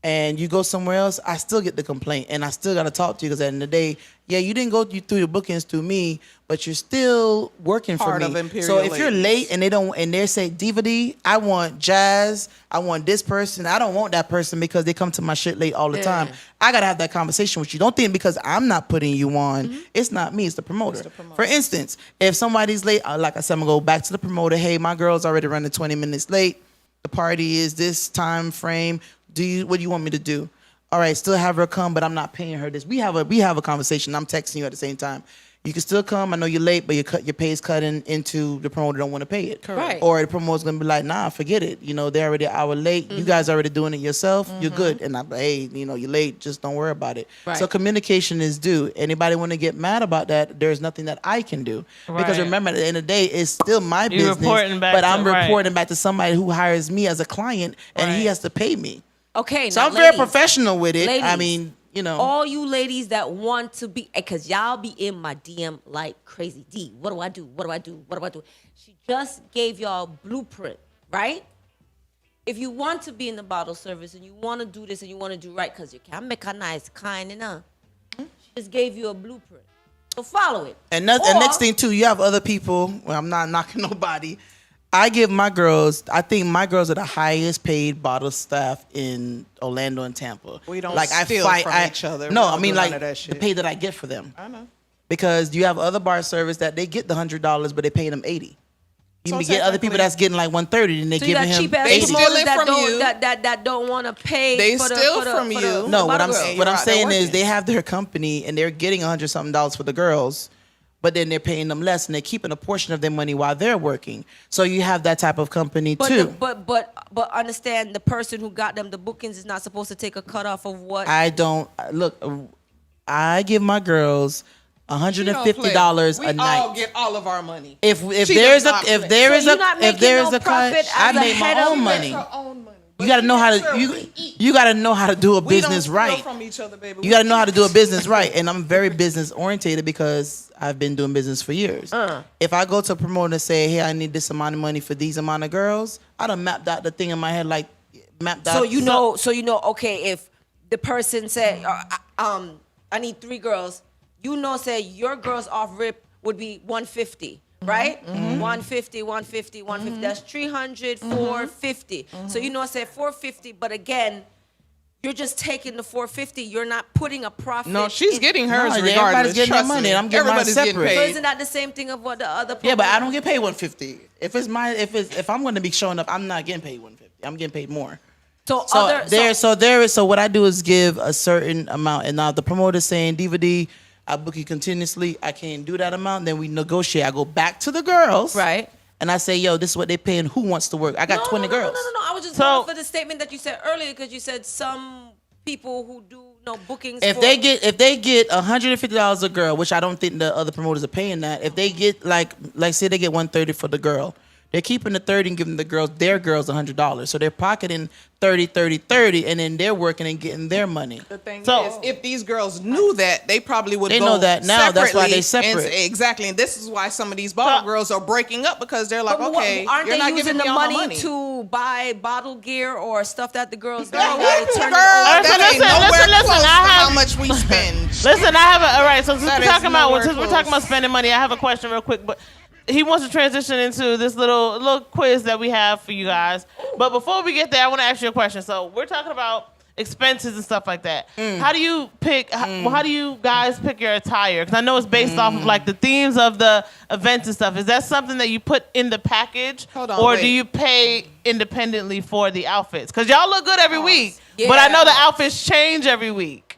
and you go somewhere else, I still get the complaint, and I still gotta talk to you, because at the end of the day, yeah, you didn't go through your bookings through me, but you're still working Part for of me. Emperial So if you're ladies. late and they say DVD, I want Jazz, I want this person, I don't want that person because they come to my shit late all the time. I gotta have that conversation with you. Don't think because I'm not putting you on, it's not me, it's the promoter. For instance, if somebody's late, like I said, I'm gonna go back to the promoter. Hey, my girl's already running 20 minutes late. The party is this time frame. What do you want me to do? All right, still have her come, but I'm not paying her this. We have a conversation. I'm texting you at the same time. You can still come. I know you're late, but your pay is cutting into the promoter don't want to pay it. Correct. Or the promoter's gonna be like, nah, forget it. You know, they're already an hour late. You guys already doing it yourself. You're good. And I'm like, hey, you know, you're late. Just don't worry about it. Right. So communication is due. Anybody want to get mad about that? There's nothing that I can do. Because Right. remember, at the end of the day, it's still my You're business. reporting back but to- I'm right. reporting back to somebody who hires me as a client, and he Right. has to pay me. Okay, So now, I'm very ladies, professional with it. I ladies, mean, you know. all you ladies that want to be, because y'all be in my DM like crazy. D, what do I do? What do I do? What do I do? She just gave y'all blueprint, right? If you want to be in the bottle service and you want to do this and you want to do right, because you can make a nice kind enough, she just gave you a blueprint. So follow it. And next thing too, you have other people. Well, I'm not knocking nobody. I give my girls. I think my girls are the highest paid bottle staff in Orlando and Tampa. We don't I steal fight from each other. No, We I don't mean do none like of that the shit. pay that I get for them. I know. Because you have other bar service that they get the $100, but they pay them $80. You So get other people technically- that's getting like $130, and they So you giving got him cheap ass They $80. steal promoters it that from don't you. that don't want to pay. They for the, steal for the, from for you. The, No, for what the I'm bottle girl. You're what I'm out there saying is working. they have their company and they're getting $100-something for the girls, but then they're paying them less and they're keeping a portion of their money while they're working. So you have that type of company But too. but understand, the person who got them the bookings is not supposed to take a cut off of what. I don't look. I give my girls $150 we a night. all get all of our money. If She there's does a not if play. there So is you're a not if making there no is a cut, profit I as a make head my of own it. money. Her own money. You got to know how to you got to know how to do a We don't business steal right. from each other, baby. You got to know how to do a business right, and I'm very business orientated because I've been doing business for years. If I go to a promoter and say, "Hey, I need this amount of money for these amount of girls," I done mapped out the thing in my head, like mapped out. So you know. Okay, if the person said, I need 3 girls. You know, say your girls off rip would be 150. Right? 150, 150, 150. That's 300, 450. So you know, I said 450, but again, you're just taking the 450. You're not putting a profit. No, she's getting hers regardless. Everybody's getting their Trust money. me. I'm getting mine separate. paid. So isn't that the same thing of what the other? Yeah, but I don't get paid 150. If I'm going to be showing up, I'm not getting paid 150. I'm getting paid more. So what I do is give a certain amount, and now the promoter's saying DVD, I book you continuously. I can't do that amount. Then we negotiate. I go back to the girls, right? And I say, yo, this is what they paying. Who wants to work? I got 20 girls. No. I was just going for the statement that you said earlier because you said some people who do bookings. If they get $150 a girl, which I don't think the other promoters are paying that. If they get like say they get $130 for the girl, they're keeping the 30 and giving their girls $100. So they're pocketing 30, and then they're working and getting their money. The thing is, if these girls knew that, they probably would. They go know that now. That's why they separate. separate. Exactly, and this is why some of these bottle girls are breaking up because they're like, okay, aren't you're they not using giving the me all my money to buy bottle gear or stuff that the girls need? Girl, Turn that ain't nowhere listen, close to I have- how much we spend. Listen, I have all right. So since That we're is talking about nowhere spending money, I have a question real quick, but. He wants to transition into this little quiz that we have for you guys. But before we get there, I want to ask you a question. So we're talking about expenses and stuff like that. How do you pick? How do you guys pick your attire? Because I know it's based off of like the themes of the events and stuff. Is that something that you put in the package, do you pay independently for the outfits? Because y'all look good every week, but I know the outfits change every week.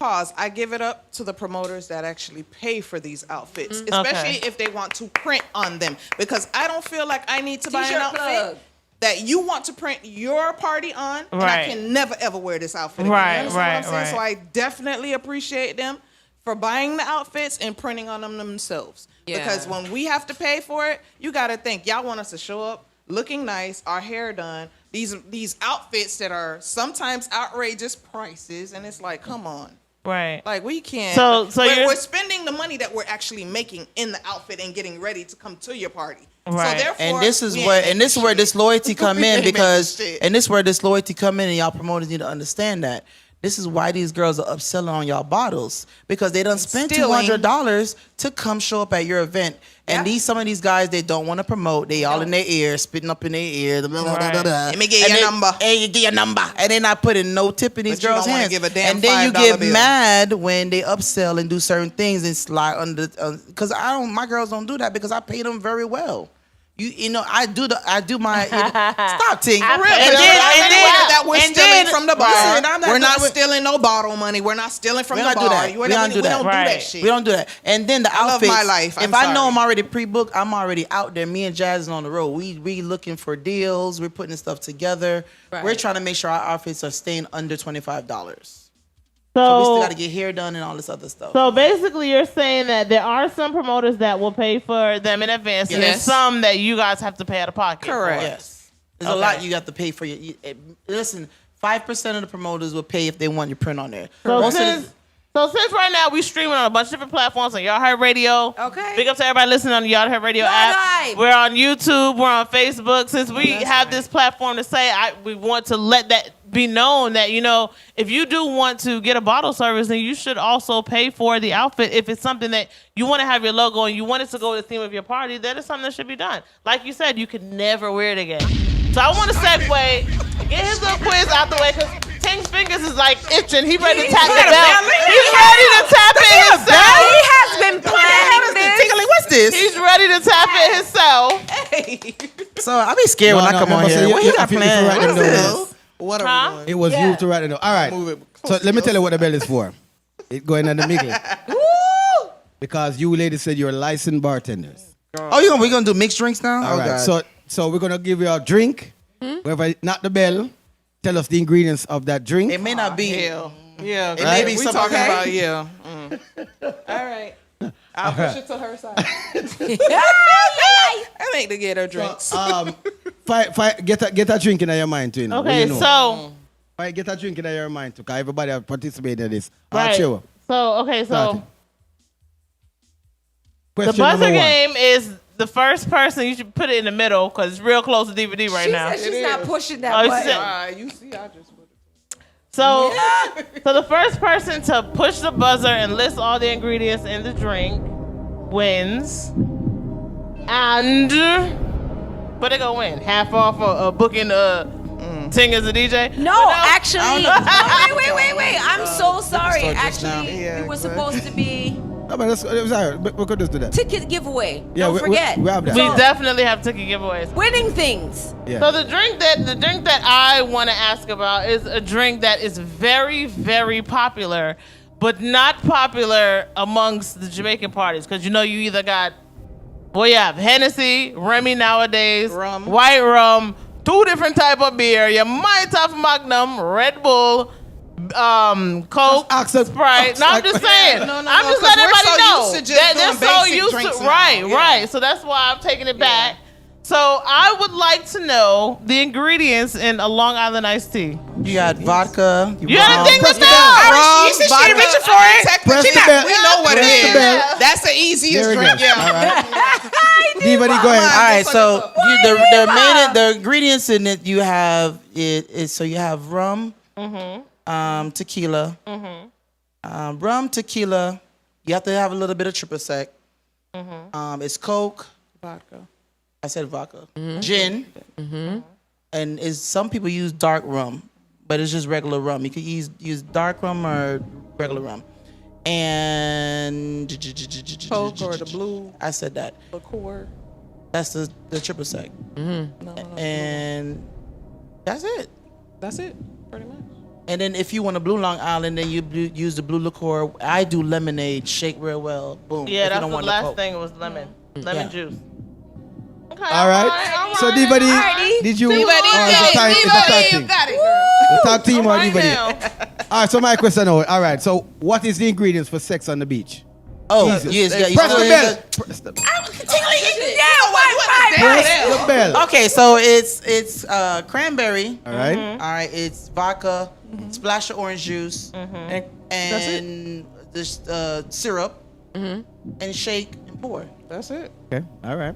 Pause. I give it up to the promoters that actually pay for these outfits, especially if they want to print on them. Because I don't feel like I need to buy an outfit that you want to print your party on, and I can never ever wear this outfit again. You understand what I'm saying? So I definitely appreciate them for buying the outfits and printing on them themselves. Because when we have to pay for it, you got to think, y'all want us to show up looking nice, our hair done, these outfits that are sometimes outrageous prices, and it's like, come on. Right. Like we can't. So we're spending the money that we're actually making in the outfit and getting ready to come to your party. Right. So therefore, And this is where this loyalty come in and y'all promoters need to understand that. This is why these girls are upselling on y'all bottles because they done spent $200 to come show up at your event. And some of these guys, they don't want to promote. They all in their ear, spitting up in their ear. Let me get your number. And you get your number. And they're not putting no tip in these girls' hands. Give a damn and then you get bill. mad when they upsell and do certain things and slide under. Because my girls don't do that because I pay them very well. You know, I do my stop ting. And then we're stealing from the bar. We're not stealing no bottle money. We're not stealing from the bar. We don't do that shit. We don't do that. And then the outfits. I love my life. If I know I'm already pre-booked, I'm already out there. Me and Jazz is on the road. We looking for deals. We're putting stuff together. We're trying to make sure our outfits are staying under $25. So we still got to get hair done and all this other stuff. So basically, you're saying that there are some promoters that will pay for them in advance, and there's some that you guys have to pay out of pocket. Correct. Yes. There's a lot you got to pay for. Listen, 5% of the promoters will pay if they want your print on there. So since right now we streaming on a bunch of different platforms on Y'all Heard Radio. Okay. Big up to everybody listening on the Y'all Heard Radio app. We're on YouTube. We're on Facebook. Since we have this platform to say, we want to let that be known that, you know, if you do want to get a bottle service, then you should also pay for the outfit. If it's something that you want to have your logo and you want it to go with the theme of your party, that is something that should be done. Like you said, you could never wear it again. So I want to segue, get his little quiz out the way, because Ting's fingers is like itching. He ready to tap the bell. He's ready to tap it himself. He has been planning this. What's this? He's ready to tap it himself. Hey. So I be scared when I come on here. What you got planned? What are we doing? It was you to write it. All right. So let me tell you what the bell is for. It going on the middle. Because you ladies said you're licensed bartenders. Oh, we're gonna do mixed drinks now? All right. So we're gonna give you a drink. Whoever knock the bell, tell us the ingredients of that drink. It may not be. Yeah. It may be we something. talking about All right. I'll push it to her side. I think to get her drinks. Get a drink in your mind too. You know, Okay, so get a drink in your mind too, because everybody have participated in this. right. Chill. So Question the buzzer game is the first person. You should put it in the middle because it's real close to DVD right now. She's not pushing that Oh, button. You see, I just put it. So, so the first person to push the buzzer and list all the ingredients in the drink wins. And but they gonna win half off a booking Ting as a DJ. No, actually, no, wait. I'm so sorry. Actually, we were supposed to be No, but it was all right. We could just do that. ticket giveaway. Yeah, Don't forget. we have that. We definitely have ticket giveaways. Winning things. Yeah. So the drink that I want to ask about is a drink that is very, very popular, but not popular amongst the Jamaican parties. Because you either got, you have Hennessy, Remy nowadays, Rum. white rum, 2 different type of beer. You might have Magnum, Red Bull, Coke, Sprite. No, I'm just saying. No, I'm just letting everybody know that they're so used drinks to. now. Right. So that's why I'm taking it back. So I would like to know the ingredients in a Long Island iced tea. You got vodka. You got a thing with Rum, that? you see she reaching for it. Press the bell. We know what it Press the is. bell. That's the easiest There we drink. go. Yeah. All right. D-Buddy, go ahead. All right, so the ingredients in it you have so you have rum, tequila, rum, tequila. You have to have a little bit of triple sec. It's Coke, Vodka. I said vodka, gin, and some people use dark rum, but it's just regular rum. You could use dark rum or regular rum, and Coke or the blue. I said that. Liqueur. That's the triple sec. And that's it. That's it, pretty much. And then if you want a blue Long Island, then you use the blue liqueur. I do lemonade, shake real well. Boom. Yeah, if that's you don't the want last Coke. thing was lemon juice. Okay, All right. So D-Buddy, did you? D-Buddy, it's a tag you team. got it, girl. The tag team or Right D-Buddy? now. All right. So my question now. All right. So what is the ingredients for sex on the beach? Oh, Jesus. yes, Press the bell. Press the bell. Press the bell. Okay, so it's cranberry. All right. All right, it's vodka, splash of orange juice, and this syrup, and shake and pour. That's it. Okay. All right.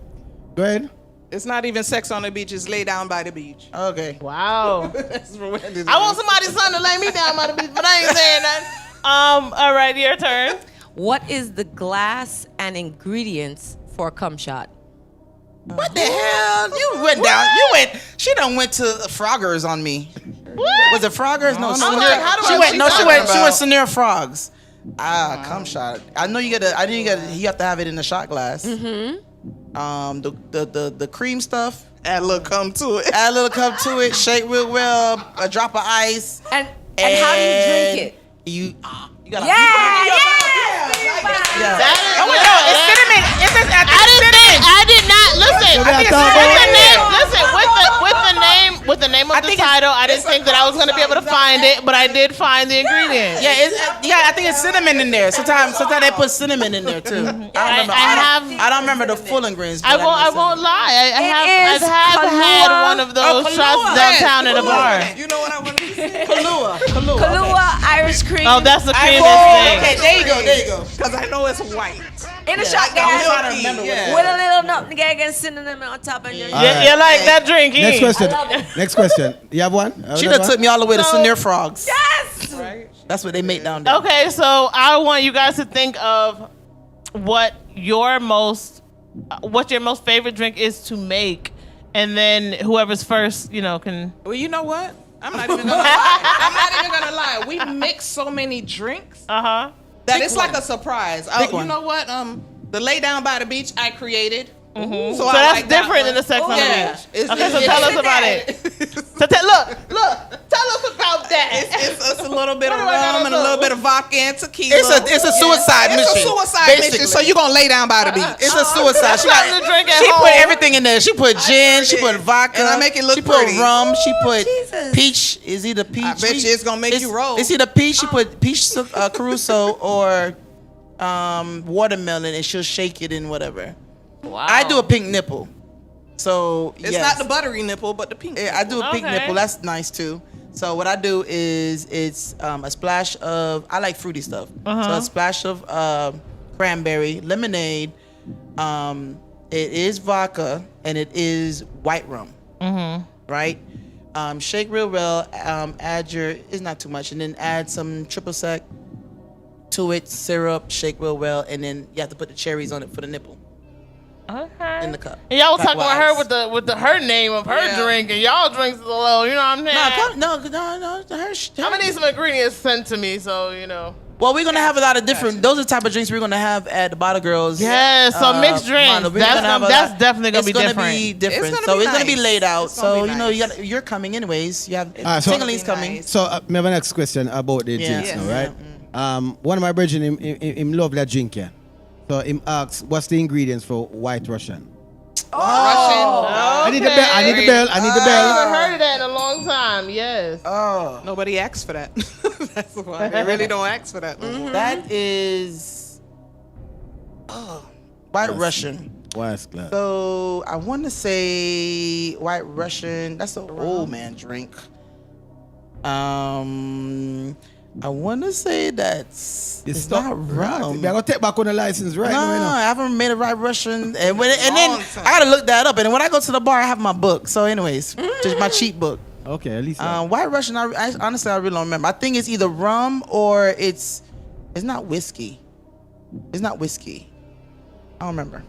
Go ahead. It's not even sex on the beach. It's lay down by the beach. Okay. Wow. That's what it is. I want somebody's son to lay me down by the beach, but I ain't saying that. All right, your turn. What is the glass and ingredients for a cum shot? What the hell? You went down. She done went to Froggers on me. What? Was it Froggers? No, I'm like, how do I- she she went Senior Frogs. Cum shot. I know you have to have it in the shot glass. The cream stuff. Add a little cum to it. Add a little cup to it. Shake real well. A drop of ice. And how do you drink it? You gotta. It's cinnamon. I did not listen. So that's all With the name of the title, I didn't think that I was gonna be able to find it, but I did find the ingredients. I think it's cinnamon in there. Sometimes they put cinnamon in there too. I don't remember the full ingredients. I won't lie. I have had one of those shots downtown at a bar. You know what I want to say? Kahlua. Irish cream. Oh, that's the creamiest thing. Okay, there you go. Because I know it's white. In a shot glass. I'm trying to remember With a little nutmeg and cinnamon on top. And just You like that drink? Next question. I love it. Next question. You have one? She done took me all the way to So- Senior Frogs. Yes! That's what they make down there. Okay, so I want you guys to think of what your most favorite drink is to make, and then whoever's first, can. Well, you know what? I'm not even gonna lie. We mix so many drinks that it's like a surprise. Pick You one. know what? The lay down by the beach I created. So So that's different than the sex on the beach. Okay, so tell us about it. So tell us about that. It's a little bit of What do I gotta rum and a do? little bit of vodka and tequila. It's a suicide mission. It's a suicide basically. mission. So you're gonna lay down by the beach. It's a suicide. Something to drink at She home. put everything in there. She put gin. She put vodka. And I make it look She put pretty. rum. She put Jesus. peach. Is either peach. I bet you it's gonna make you roll. It's either peach. She put peach Caruso or watermelon, and she'll shake it in whatever. Wow. I do a pink nipple. So It's yes. not the buttery nipple, but the pink. Yeah, I do a pink Okay. nipple. That's nice too. So what I do is it's a splash of, I like fruity stuff. So a splash of cranberry, lemonade. It is vodka and it is white rum. Right? Shake real well. Add it's not too much, and then add some triple sec to it. Syrup. Shake real well, and then you have to put the cherries on it for the nipple. Okay. In the cup. And y'all was Pack talking about her with the her name of her drink, and y'all drinks is a little, you know what I'm saying? No. I'm gonna need some ingredients sent to me, so you know. Well, we're gonna have a lot of different. Those are the type of drinks we're gonna have at the Bottle Girls. Yeah, so mixed drinks. That's definitely gonna be different. It's gonna be different. It's gonna be laid out. So you know, you're coming anyways. You have Tingling's coming. So I have a next question about the drinks now, right? One of my brethren, him love that drink, yeah. So him asks, what's the ingredients for White Russian? Oh, I need the bell. I need the bell. I haven't heard of that in a long time. Yes. Oh. Nobody asks for that. That's why they really don't ask for that. Mm-hmm. That is White Russian. So I want to say White Russian. That's an old man drink. I want to say it's not rum. I'm gonna take back on the license right now. I haven't made a White Russian, and then I gotta look that up. And then when I go to the bar, I have my book. So, anyways, just my cheat book. Okay, at least. White Russian. I honestly really don't remember. I think it's either rum or it's not whiskey. It's not whiskey. I don't remember.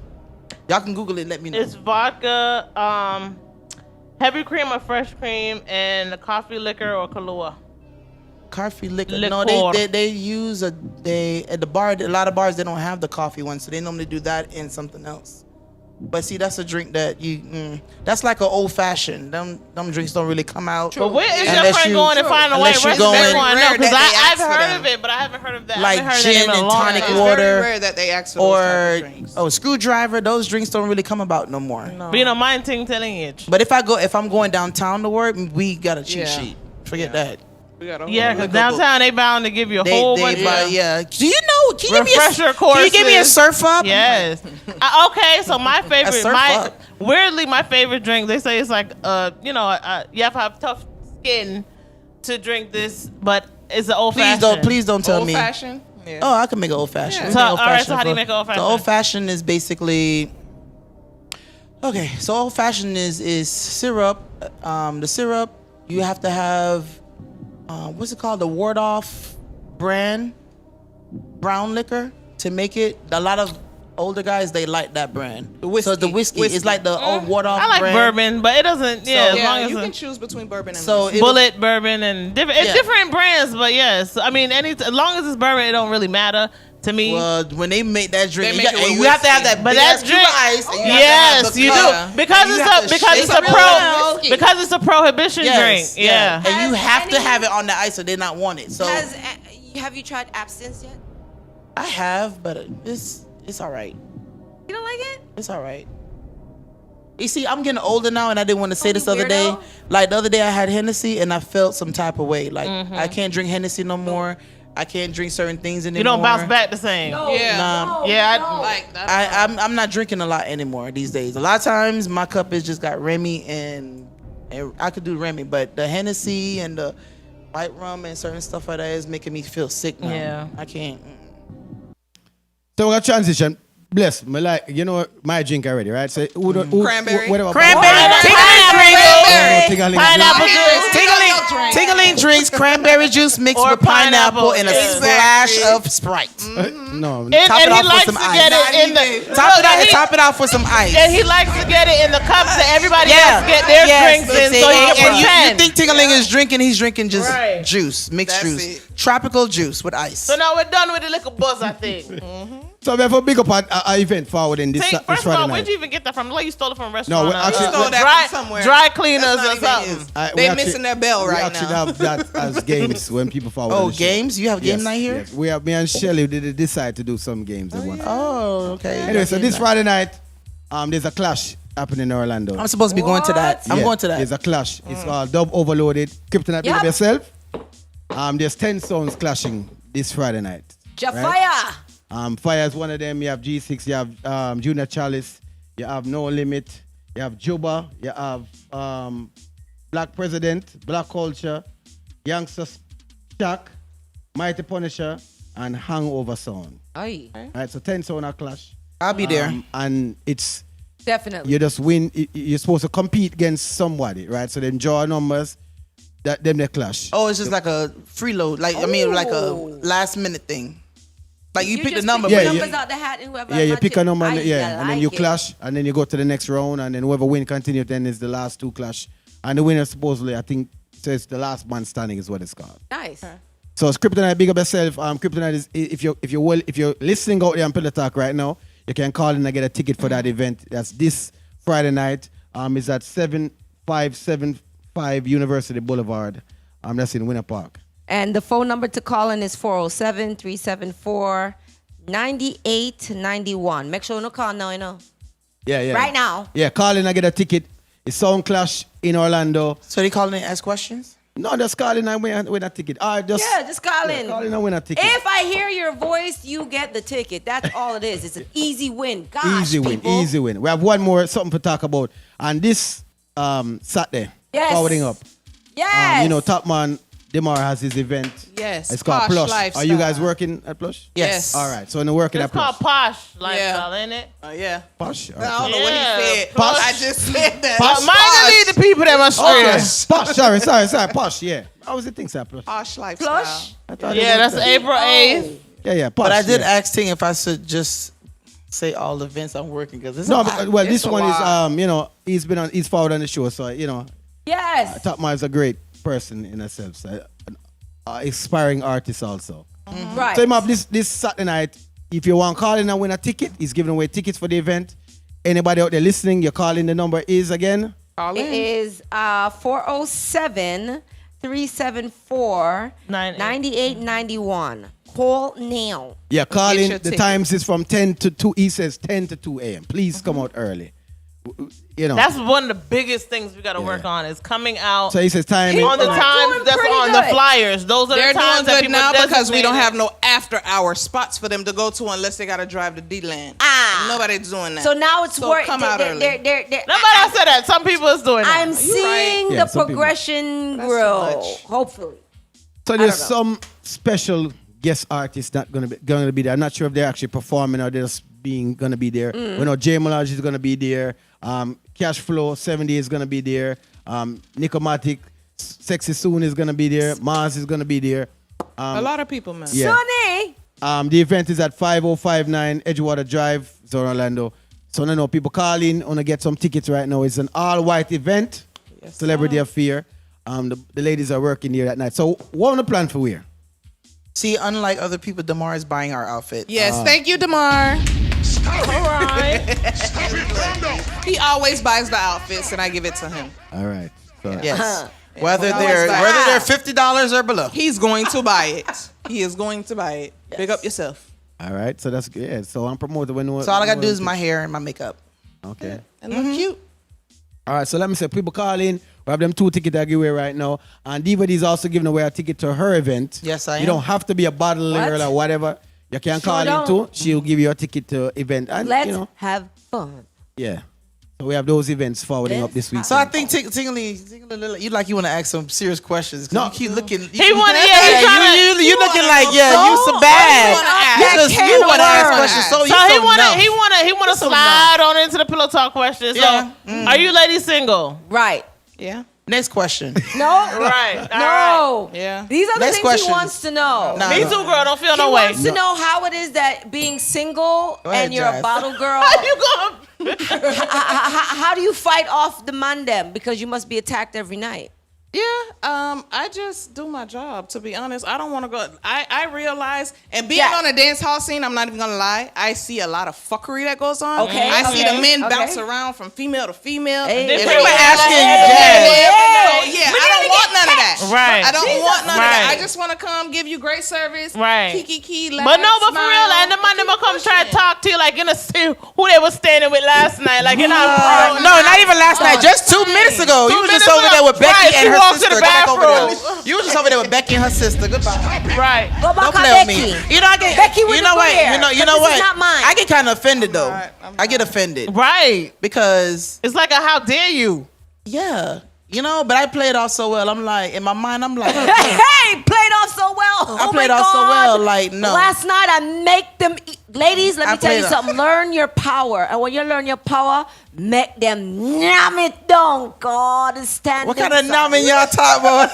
Y'all can Google it. Let me know. It's vodka, heavy cream or fresh cream, and coffee liquor or Kahlua. Coffee liquor. No, they use at the bar. A lot of bars they don't have the coffee one, so they normally do that in something else. But see, that's a drink that that's like an old fashioned. Them drinks don't really come out. But where is your friend going to find a White Russian? Because I've heard of it, but I haven't heard of that. Like gin and tonic water. It's very rare that they ask for those type of drinks. Screwdriver. Those drinks don't really come about no more. No. But you know, mine telling it. But if I'm going downtown to work, we got a cheat sheet. Forget that. Yeah, because downtown they bound to give you a whole bunch of Do you know? Can you refresher courses. Can you give me a surf up? Yes. Okay, so my favorite, weirdly my favorite drink. They say it's like you have to have tough skin to drink this, but it's an old fashioned. Please don't tell me. Old fashioned. Yeah. Oh, I can make an old fashioned. Yeah. All right, so how do you make an old fashioned? The old fashioned is basically. Okay, so old fashioned is syrup. The syrup you have to have. What's it called? The Ward Off brand brown liquor to make it. A lot of older guys they like that brand. The whiskey. So the whiskey is like the old Ward Off. I like brand. bourbon, but it doesn't. Yeah, as long as you can choose between bourbon and whiskey. Bullet bourbon and different. It's different brands, but yes, I mean as long as it's bourbon, it don't really matter. To me, well, when they make that drink, you have to have that. But that drink, ice. Yes, you do because it's a prohibition drink. Yeah, and you have to have it on the ice, or they not want it. So, have you tried absinthe yet? I have, but it's all right. You don't like it? It's all right. You see, I'm getting older now, and I didn't want to say this the other day. Like the other day, I had Hennessy, and I felt some type of way. Like I can't drink Hennessy no more. I can't drink certain things anymore. You don't bounce back the same. I'm not drinking a lot anymore these days. A lot of times my cup has just got Remy and I could do Remy, but the Hennessy and the white rum and certain stuff like that is making me feel sick now. Yeah. I can't. So we're gonna transition. Bless me, like my drink already, right? So cranberry, whatever. Pineapple juice, tingling drinks, cranberry juice mixed with pineapple and a splash of Sprite. No, top it off with some ice. Top it off with some ice. And he likes to get it in the cups that everybody else get their drinks in, so he can pretend. You think Tingling is drinking? He's drinking just juice, mixed juice, tropical juice with ice. So now we're done with the little buzz, I think. So we have a big up our event forward in this Friday night. First of all, where'd you even get that from? Like you stole it from a restaurant. No, we actually stole that from somewhere. Dry cleaners or something. They're missing their bell right now. We actually have that as games when people forward. Oh, games? You have game night here? Yes. We have me and Shelly did decide to do some games. Oh, okay. Anyway, so this Friday night, there's a clash happening in Orlando. I'm supposed to be going to that. I'm going to that. There's a clash. It's called Dub Overloaded. Kryptonite, big up yourself. There's 10 sounds clashing this Friday night. Jafaya. Fire is one of them. You have G6, you have Junior Chalice, you have No Limit, you have Juba, you have Black President, Black Culture, Youngster Shack, Mighty Punisher, and Hangover Sound. Aye. Right, so 10 sound a clash. I'll be there. And it's Definitely. You just win. You're supposed to compete against somebody, right? So then draw numbers, that them they clash. Oh, it's just like a freeload. Like like a last minute thing. Like you pick the number. Pick numbers out the hat and whoever. You pick a number, and and then you clash, and then you go to the next round, and then whoever win continue. Then is the last two clash, and the winner supposedly, I think, says the last man standing is what it's called. Nice. So it's Kryptonite, big up yourself. Kryptonite is if you're listening out there on Pillow Talk right now, you can call in and get a ticket for that event. That's this Friday night. It's at 7575 University Boulevard. That's in Winter Park. And the phone number to call in is 407-374-9891. Make sure you don't call now, you know. Yeah. Right now. Yeah, call in and get a ticket. It's Sound Clash in Orlando. So they call in and ask questions? No, just call in and win a ticket. Just call in. Call in and win a ticket. If I hear your voice, you get the ticket. That's all it is. It's an easy win. Gosh, easy win. We have one more, something to talk about. And this Saturday, forwarding up. Yes. Top man Demar has his event. Yes. It's called Posh Plush. Lifestyle. Are you guys working at Plush? Yes. All right. So, in the working It's at Plush. called Posh Lifestyle, ain't it? Yeah. Posh. I don't know what he said. Posh. I just said that. Posh. Mind lead the people that must Posh. Sorry. Posh. Yeah. How was the thing, sir? Plush. Posh Lifestyle. Plush? Yeah, that's April 8th. Yeah. Posh. But I did ask Ting if I should just say all the events I'm working because this. No, this one is he's forward on the show, so Yes. Top Man is a great person in herself, so, aspiring artist also. Right. So him up this Saturday night. If you want to call in and win a ticket, he's giving away tickets for the event. Anybody out there listening, your call in the number is again. Call in. It is 407-374-9891. Call now. Yeah, call Get in. your The ticket. times is from 10 to 2. He says 10 to 2 a.m. Please come out early. That's one of the biggest things we got to work on is coming out. So he says time on the times that's on the flyers. Those are They're the times doing that good people now because we don't designated. have no after-hour spots for them to go to unless they got to drive to D-Land. Nobody's doing that. So now it's So working. come out early. Nobody said that. Some people is doing that. I'm seeing Yeah, the some people. progression That's grow. much. Hopefully. So there's some special guest artists not going to be there. I'm not sure if they're actually performing or they're just going to be there. We know J Malaj is going to be there. Cash Flow 70 is going to be there. Nicomatic Sexy Soon is going to be there. Mars is going to be there. A lot of people, man. Yeah. Sonny. The event is at 5059 Edgewater Drive, Zone Orlando. So I know people call in, want to get some tickets right now. It's an all-white event, Celebrity Affair. The ladies are working here that night. So what on the plan for where? See, unlike other people, Demar is buying our outfit. Yes, thank you, Demar. All right. He always buys the outfits, and I give it to him. All right. So, Yes. Whether Always they're buy. $50 or below. He's going to buy it. He is going to buy it. Big up yourself. all right. So that's good. Yeah, so I'm promoting. So all I gotta do is my hair and my makeup. Okay. And look cute. All right. So let me say, people call in. We have them 2 tickets I give away right now. And DVD is also giving away a ticket to her event. Yes, I am. You don't have to be a bottle girl or whatever. You can call in too. She'll give you a ticket to event. And, Let's have fun. Yeah. So we have those events forwarding up this week. So I think Tingly, you want to ask some serious questions. No. You keep looking. He wanted, he's trying to. You looking like you so bad. You want to ask questions. So So he want to slide on into the Pillow Talk questions. Yeah. So, are you ladies single? Right. Yeah. Next question. No. Right. All No. Yeah. These are the Next things question. he wants to know. No. Me too, girl. Don't feel He no way. wants to know how it is that being single Go ahead, and you're a Jazz. bottle girl. How you going? How do you fight off the mandem? Because you must be attacked every night. Yeah, I just do my job, to be honest. I don't want to go. I realize, and being on a dance hall scene, I'm not even going to lie, I see a lot of fuckery that goes on. Okay, I see the men okay. bounce around from female to female. Hey. If They you pretty asking much you, asking so, yeah, I don't want none of that. Right. I don't want none of Right. that. I just want to come, give you great service. Right. Kiki, laugh, But no, but for smile, real, and the man keep never come try to pushing. talk to you like in a who they was standing with last night, like in our No, not even last night. Just 2 minutes ago. You was just over there with Becky and her walked sister. to the bathroom. You was just over there with Becky and her sister. Goodbye. Right. Go back Don't on play with Becky. me. You know, I get. Becky with you know the what? prayer, You know but what? this is not mine. I get kind of offended though. Alright, I get offended Right. because It's like a how dare you? yeah, but I play it off so well. I'm like in my mind, I'm like, Hey, played off so well. I played off so well. Like, no. Last night I make them eat. Ladies, let me tell you played something. Learn your power. And when you learn your power, make them numb it down. God is standing. What kind of numbing y'all talk about?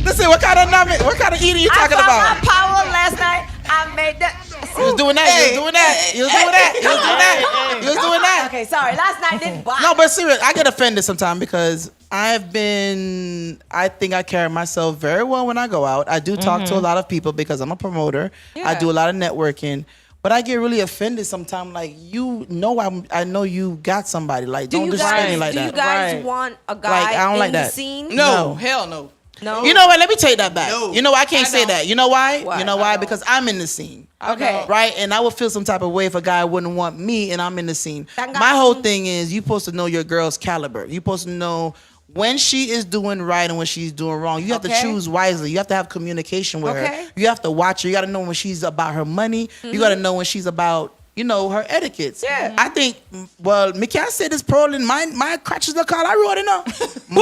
Listen, what kind of numbing? What kind of eating you talking I about? found my power last night. I made that. You was doing that. You was doing that. You was doing that. You was doing that. You was doing that. Okay, sorry. Last night didn't bother. No, but serious, I get offended sometimes because I think I carry myself very well when I go out. I do talk to a lot of people because I'm a promoter. Yeah. I do a lot of networking. But I get really offended sometimes. Like, I know you got somebody. Like, don't disrespect me like that. Do you guys want a guy Like, I don't in like the that. scene? No, hell no. No. You know what? Let me take that back. No, you know, I can't I say don't. that. You know why? Why? You know why? Because I'm in the scene. Okay. Right? And I would feel some type of way if a guy wouldn't want me and I'm in the scene. That guy- My whole thing is you're supposed to know your girl's caliber. You're supposed to know when she is doing right and when she's doing wrong. You have to choose wisely. You have to have communication with her. You have to watch her. You got to know when she's about her money. You got to know when she's about, you know, her etiquettes. Yeah. I think, well, me can't say this probably my crutches the call I road, you know.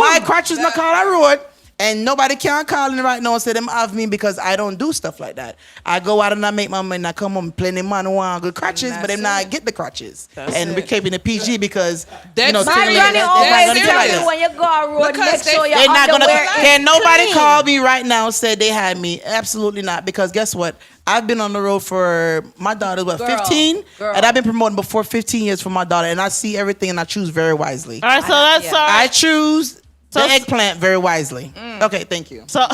My crutches the call I road. And nobody can call in right now and say them have me because I don't do stuff like that. I go out and I make my money and I come home plenty money want good crutches, but them not get the crutches. And we're keeping the PG because you know, My Tingling, granny they're not always gonna do tell like you that. when you go on road, Because make sure your They're not gonna. underwear Can is nobody clean. call me right now and say they had me? Absolutely not. Because guess what? I've been on the road for my daughter, Girl, 15? girl. And I've been promoting before 15 years for my daughter. And I see everything and I choose very wisely. All right, so that's all I right. choose the eggplant very wisely. Okay, thank you. So,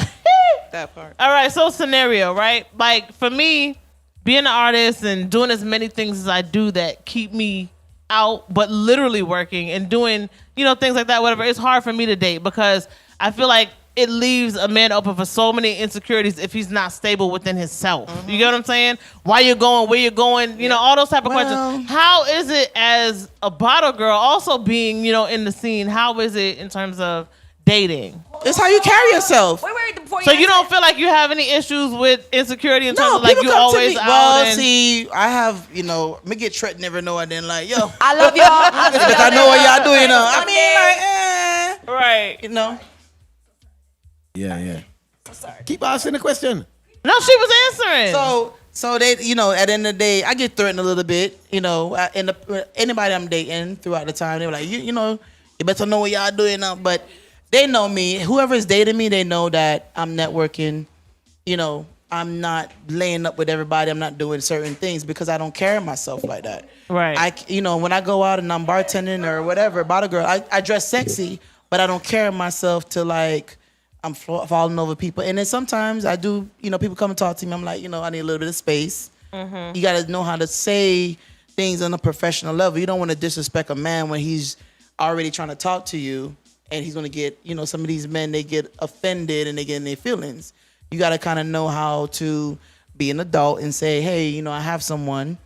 That part. all right, so scenario, right? Like for me, being an artist and doing as many things as I do that keep me out, but literally working and doing, you know, things like that, whatever, it's hard for me to date because I feel like it leaves a man open for so many insecurities if he's not stable within himself. You get what I'm saying? Why you're going, where you're going, you know, all those type of questions. How is it as a bottle girl also being, you know, in the scene? How is it in terms of dating? It's how you carry yourself. So you don't feel like you have any issues with insecurity in terms No, of like people you come to always me. out Well, and see, I have, you know, me get threatened every now and then, like, yo. I love y'all. Because I know what y'all doing, you know. I mean, like, right, you know. Yeah. Keep asking the question. No, she was answering. So they, you know, at the end of the day, I get threatened a little bit, you know, and anybody I'm dating throughout the time, they were like, you know, you better know what y'all doing now. But they know me. Whoever's dating me, they know that I'm networking. You know, I'm not laying up with everybody. I'm not doing certain things because I don't carry myself like that. Right. You know, when I go out and I'm bartending or whatever, bottle girl, I dress sexy, but I don't carry myself to like, I'm falling over people. And then sometimes I do, you know, people come and talk to me. I'm like, you know, I need a little bit of space. You got to know how to say things on a professional level. You don't want to disrespect a man when he's already trying to talk to you and he's going to get, you know, some of these men, they get offended and they get in their feelings. You got to kind of know how to be an adult and say, hey, you know, I have someone.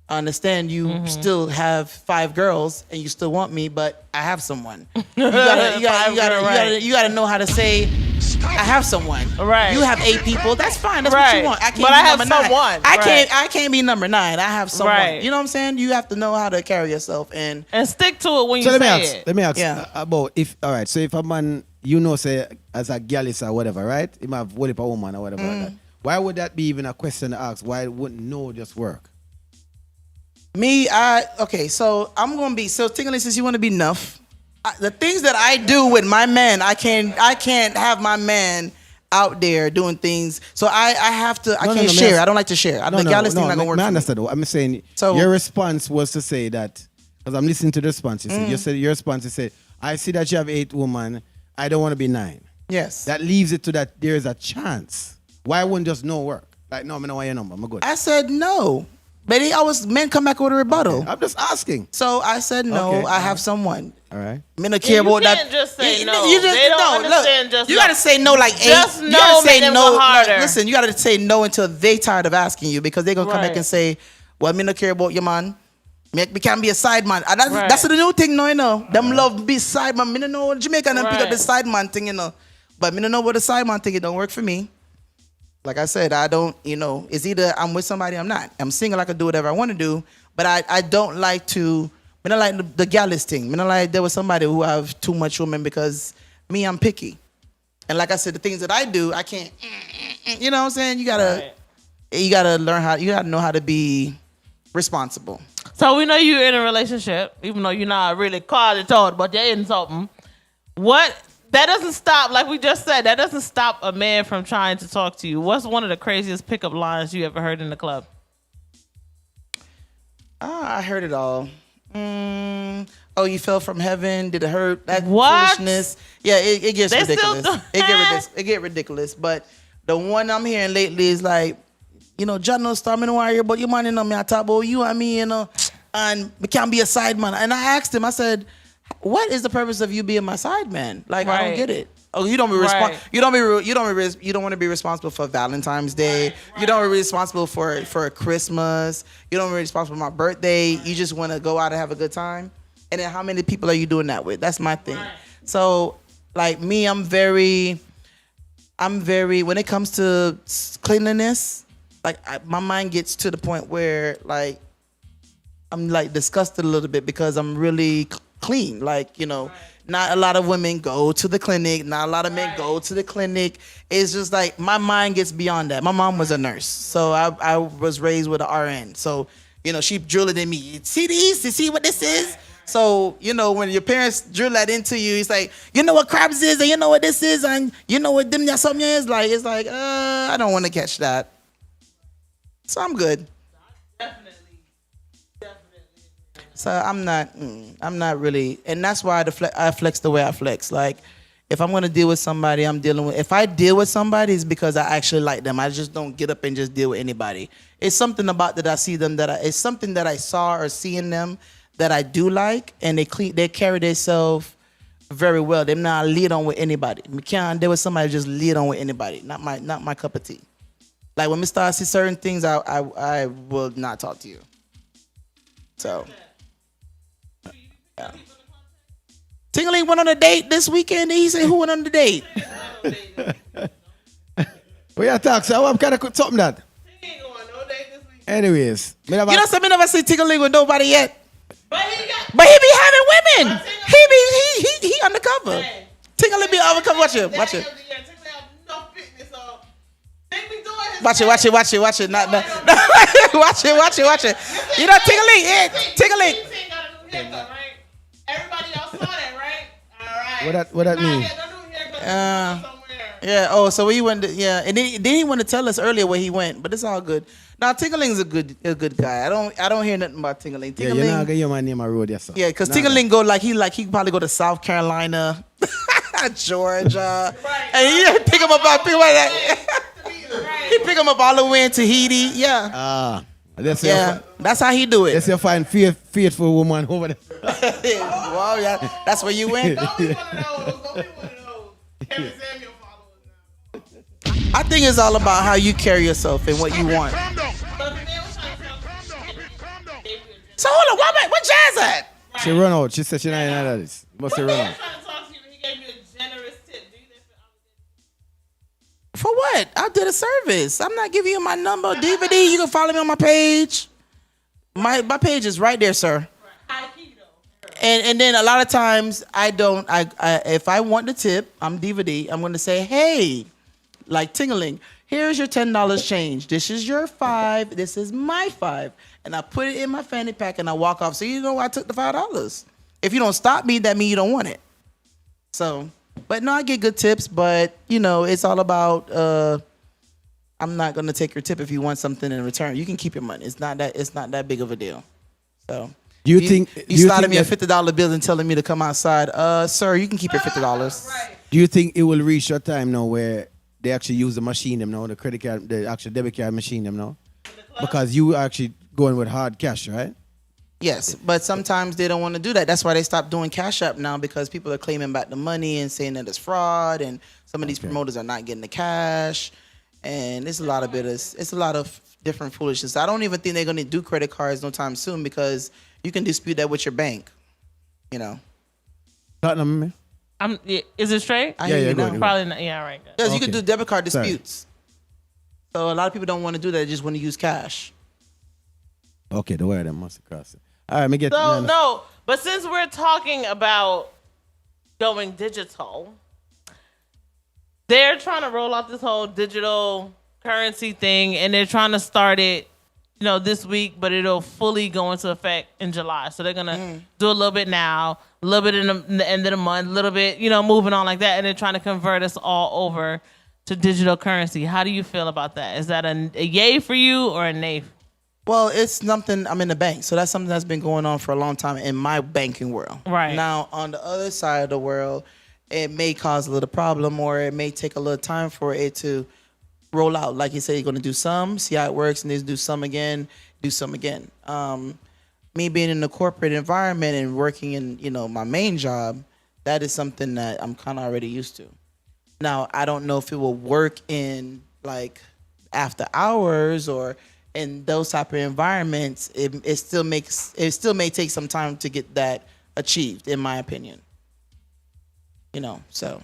I understand you still have 5 girls and you still want me, but I have someone. You gotta know how to say, I have someone. Right. You have 8 people. That's fine. That's what you want. I can't But be I have number 9. someone. I can't be number 9. I have someone. Right. You know what I'm saying? You have to know how to carry yourself and stick to it when you So say it. let me ask about if, all right, so if a man, you know, say as a gallus or whatever, right? He might have what if a woman or whatever like that. Why would that be even a question to ask? Why wouldn't no just work? me, so I'm gonna be so Tingling, since you want to be enough. The things that I do with my man, I can't have my man out there doing things. So I have to. I can't share. I don't like to share. The gallus thing not gonna work. I for me. understand. I'm saying So- your response was to say that because I'm listening to the response. You said your response. You said, I see that you have 8 women. I don't want to be 9. Yes. That leaves it to that there is a chance. Why wouldn't just no work? Like, no, I don't want your number. I'm good. I said no. But men come back with a rebuttal. Okay. I'm just asking. So I said no. Okay. I have someone. All right. Men don't care about that. You can't just say no. You just They don't no. understand Look, just you no. gotta say no like 8. Just you no gotta say make them no. go harder. Listen, you gotta say no until they tired of asking you because they're gonna come back Right. and say, "Well, me don't care about your man. Me can't be a side man." And Right. that's the new thing, no, you know. Them love be side man. Me don't know Jamaica and them pick up the side man thing, you know. But me don't know what the side man thing. It don't work for me. Like I said, I don't. You know, it's either I'm with somebody, or I'm not. I'm single. I can do whatever I want to do. But I don't like to. I don't like the gallus thing. I don't like there was somebody who have too much women because me, I'm picky. And like I said, the things that I do, I can't. You know what I'm saying? You gotta learn how. You gotta know how to be responsible. So we know you're in a relationship, even though you're not really caught it told, but you're in something. What? That doesn't stop, like we just said, that doesn't stop a man from trying to talk to you. What's one of the craziest pickup lines you ever heard in the club? I heard it all. Oh, you fell from heaven? Did it hurt? That what? Foolishness. Yeah, it gets They ridiculous. It get ridiculous. But the one I'm hearing lately is like, you know, John no star me no warrior, but you man know me I talk about you and me, you know, and we can't be a side man. And I asked him, I said, what is the purpose of you being my side man? Like, I don't get it. Oh, you don't be you don't want to be responsible for Valentine's Day. You don't be responsible for Christmas. You don't be responsible for my birthday. You just want to go out and have a good time. And then how many people are you doing that with? That's my thing. So, like me, I'm very when it comes to cleanliness, like my mind gets to the point where like I'm like disgusted a little bit because I'm really clean. Like, you know, not a lot of women go to the clinic. Not a lot of men go to the clinic. It's just like my mind gets beyond that. My mom was a nurse, so I was raised with an RN. So, you know, she drilled it in me. See these? You see what this is? So, you know, when your parents drill that into you, it's like, you know what crabs is, and you know what this is, and you know what them something is. Like, it's like, I don't want to catch that. So I'm good. Definitely. So I'm not really, and that's why I flex the way I flex. Like, if I'm gonna deal with somebody, if I deal with somebody, it's because I actually like them. I just don't get up and just deal with anybody. It's something about that I see them it's something that I saw or see in them that I do like, and they carry themselves very well. They're not lead on with anybody. We can't deal with somebody just lead on with anybody. Not my cup of tea. Like when we start to see certain things, I will not talk to you. So, yeah. Tingling went on a date this weekend. And he said, "Who went on the date?" We are talking. So I'm kind of something that. Anyways, you know, some never see Tingling with nobody yet. But he be having women. He undercover. Hey. Tingling be undercover. Watch it. Watch it. Watch it. Not. Watch it. You know, Tingling. Everybody else saw that, right? All right. What that mean? Yeah. Oh, so he went. And then he wanted to tell us earlier where he went, but it's all good. Now Tingling's a good guy. I don't hear nothing about Tingling. Yeah, you're not gonna hear my name on road, yes sir. Yeah, because Tingling go he probably go to South Carolina, Georgia, and he pick him up He pick him up all the way in Tahiti. Yeah. That's how he do it. That's your fine faithful woman over there. Wow, yeah, that's where you went. Don't be one of those. Kevin Samuel followers now. I think it's all about how you carry yourself and what you want. So hold on, what Jazz at? She run out. She said she not in this. Must run out. For what? I did a service. I'm not giving you my number. DVD, you can follow me on my page. My page is right there, sir. And then a lot of times I if I want the tip, I'm DVD. I'm gonna say, hey, like Tingling, here's your $10 change. This is your $5. This is my $5. And I put it in my fanny pack and I walk off. So you know I took the $5. If you don't stop me, that means you don't want it. So, but no, I get good tips, but you know, it's all about I'm not gonna take your tip if you want something in return. You can keep your money. It's not that big of a deal. So you think you started me a $50 bill and telling me to come outside? Sir, you can keep your $50. Do you think it will reach a time now where they actually use the machine them now, the credit card, the actual debit card machine them now? Because you actually going with hard cash, right? Yes, but sometimes they don't want to do that. That's why they stopped doing Cash App now, because people are claiming back the money and saying that it's fraud, and some of these promoters are not getting the cash, and it's a lot of different foolishness. I don't even think they're going to do credit cards no time soon, because you can dispute that with your bank. You know. Platinum, man. Is it straight? I hear you now. Probably not. Yeah, right. Because you can do debit card disputes. So a lot of people don't want to do that. They just want to use cash. Okay, the word I must have crossed it. All right, get no. But since we're talking about going digital, they're trying to roll out this whole digital currency thing, and they're trying to start it, this week, but it'll fully go into effect in July. So they're gonna do a little bit now, a little bit in the end of the month, a little bit, moving on like that, and they're trying to convert us all over to digital currency. How do you feel about that? Is that a yay for you or a nay? Well, it's something, I'm in the bank, so that's something that's been going on for a long time in my banking world. Right. Now, on the other side of the world, it may cause a little problem, or it may take a little time for it to roll out. Like you said, you're going to do some, see how it works, and then do some again, do some again. Me being in the corporate environment and working in, my main job, that is something that I'm kind of already used to. Now, I don't know if it will work in like after hours or in those type of environments. It still may take some time to get that achieved, in my opinion. So.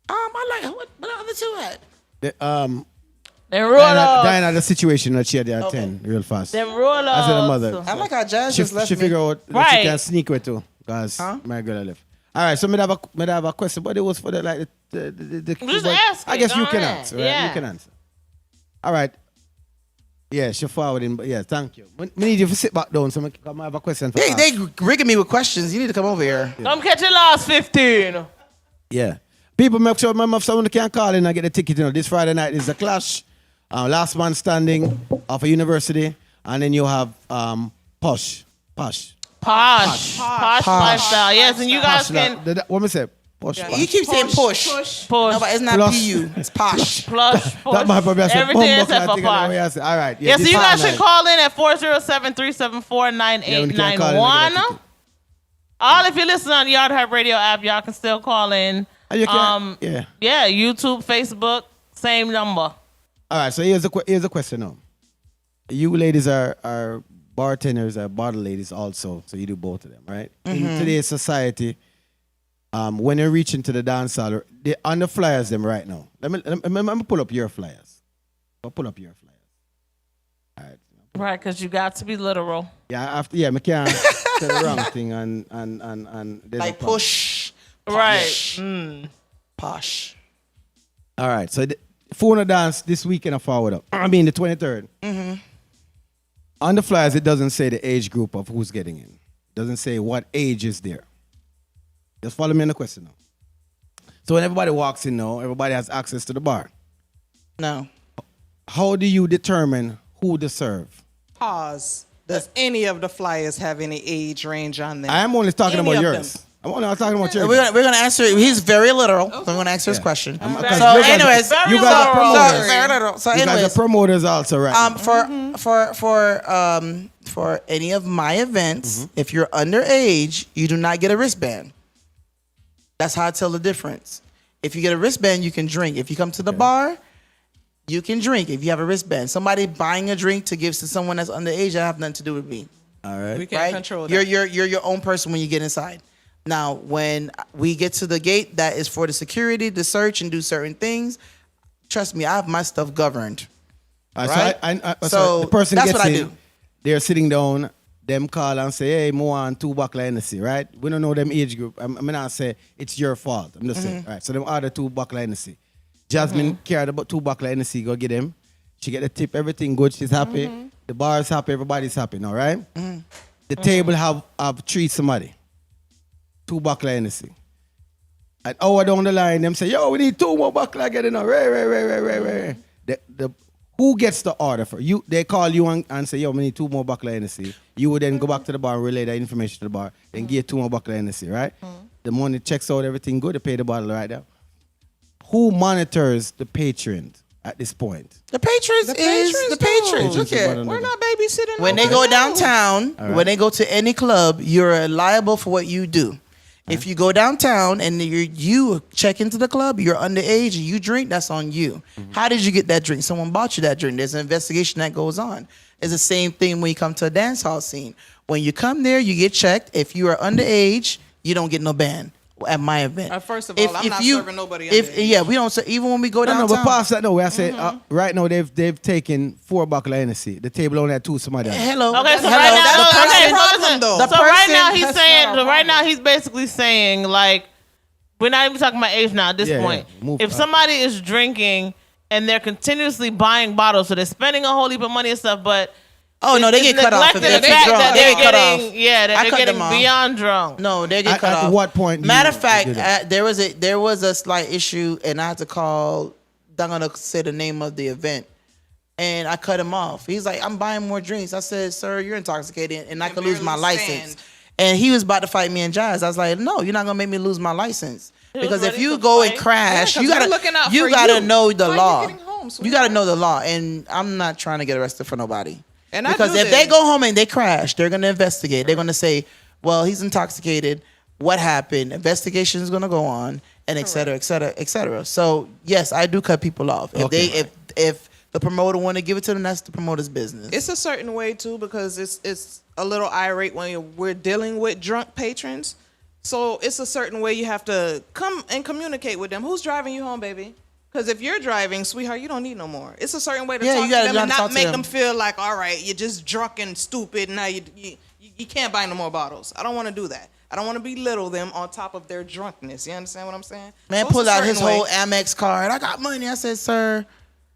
I like what the other two at? Diana, the situation that she had there at 10, real fast. Them roll As a mother. I like how Jazz just left She me. figure out that she can sneak with too, because my girl left. All right, so me have a question, but it was for the Just ask I guess it, you all can right. answer, right? Yeah. You can answer. All right. Yeah, she forwarding, but yeah, thank you. We need you to sit back down, so I have a question for They rigging me with questions. You need to come over here. Come catch your last 15. Yeah. People, make sure remember if someone can call in and get the ticket. This Friday night is the Clash, last man standing of a university, and then you have Posh lifestyle. Yes, and you guys can what me say? Posh. You keep saying push. No, but it's not Plus- PU. It's posh. Plush. That might probably say Everything bumbo except for clad thing, I know what posh. I say. All right. Yeah, so this you guys Friday should night. call in at 407-374-9891. All if you listen on the Yard Hype Radio app, y'all can still call in. And you can, Yeah, YouTube, Facebook, same number. All right, so here's a question now. You ladies are bartenders, are bottle ladies also, so you do both of them, right? In today's society, when you're reaching to the dance hall, they on the flyers them right now. Let me pull up your flyers. I'll pull up your flyers. All right. Right, because you got to be literal. Yeah, I can't say the wrong thing and there's Like a problem. push. Right. Posh. All right, so phone dance this weekend forward up. I mean the 23rd. On the flyers, it doesn't say the age group of who's getting in. It doesn't say what age is there. Just follow me on the question now. So when everybody walks in now, everybody has access to the bar. No. How do you determine who to serve? Pause. Does any of the flyers have any age range on them? I am only talking Any about of yours. them. I'm only talking about yours. We're gonna answer. He's very literal. So we're gonna answer his question. Because So, you guys- anyways, you guys are promoters. very literal. So, You guys anyways, are promoters also, right? For any of my events, if you're underage, you do not get a wristband. That's how I tell the difference. If you get a wristband, you can drink. If you come to the bar, you can drink. If you have a wristband, somebody buying a drink to give to someone that's underage, that have nothing to do with me. All right. We can't control that. You're your own person when you get inside. Now, when we get to the gate, that is for the security to search and do certain things. Trust me, I have my stuff governed. Right? So the person that's gets what I in, do. they're sitting down, them call and say, hey, more on 2 buckle Hennessy, right? We don't know them age group. I'm not say it's your fault. I'm just saying, right? So them order 2 buckle Hennessy. Jasmine cared about 2 buckle Hennessy, go get them. She get the tip, everything good, she's happy. The bar is happy, everybody's happy now, right? The table have treat somebody. 2 buckle Hennessy. An hour down the line, them say, yo, we need 2 more buckle get in now. Right. Who gets the order for you? They call you and say, yo, we need 2 more buckle Hennessy. You would then go back to the bar and relay that information to the bar, then get 2 more buckle Hennessy, right? The money checks out, everything good, they pay the bottle right there. Who monitors the patrons at this point? The patrons is the patrons. Look here. We're not babysitting. When they go downtown, when they go to any club, you're liable for what you do. If you go downtown and you check into the club, you're underage and you drink, that's on you. How did you get that drink? Someone bought you that drink. There's an investigation that goes on. It's the same thing when you come to a dance hall scene. When you come there, you get checked. If you are underage, you don't get no ban at my event. First of all, I'm not serving nobody underage. Yeah, we don't. Even when we go downtown. No, but past that, no. I say right now they've taken 4 buckle Hennessy. The table only had 2 somebody else. Hello. Okay, so Hello. right now, That's okay, the so problem, listen. though. So right now That's he's saying, right now he's basically saying like, we're not even talking about age now at this point. If somebody is drinking and they're continuously buying bottles, so they're spending a whole heap of money and stuff, but they get cut off. If they're drunk, they get cut off. Yeah, they're getting beyond drunk. No, they get cut off. At what point? Matter of fact, there was a slight issue, and I had to call. I'm gonna say the name of the event, and I cut him off. He's like, "I'm buying more drinks." I said, "Sir, you're intoxicated, and I could lose my license." And he was about to fight me in Jazz. I was like, "No, you're not gonna make me lose my license because if you go and crash, you gotta know the law. You gotta know the law, and I'm not trying to get arrested for nobody." Because if they go home and they crash, they're going to investigate. They're going to say, well, he's intoxicated. What happened? Investigation is going to go on, and et cetera, et cetera, et cetera. So, yes, I do cut people off. If the promoter want to give it to them, that's the promoter's business. It's a certain way, too, because it's a little irate when we're dealing with drunk patrons. So it's a certain way you have to come and communicate with them. Who's driving you home, baby? Because if you're driving, sweetheart, you don't need no more. It's a certain way to talk to them and not make them feel like, all right, you're just drunk and stupid. Now you can't buy no more bottles. I don't want to do that. I don't want to belittle them on top of their drunkenness. You understand what I'm saying? Man, pull out his whole Amex card. I got money. I said, sir.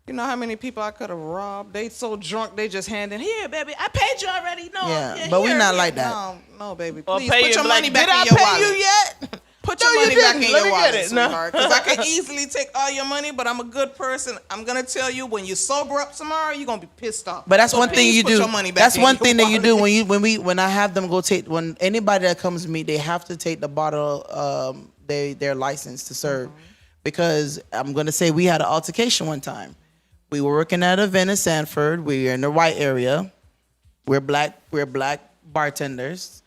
You know how many people I could have robbed? They so drunk, they just handing, here, baby, I paid you already. No, but we're not like that. No, baby. Please put your money back in your wallet. Did I pay you yet? Put your money back in your wallet, sweetheart. Because I can easily take all your money, but I'm a good person. I'm gonna tell you, when you sober up tomorrow, you're gonna be pissed off. But that's one thing you do. That's one thing that you do when I have them go take, when anybody that comes to me, they have to take the bottle, their license to serve, because I'm gonna say we had an altercation one time. We were working at an event in Sanford. We were in the white area. We're black bartenders.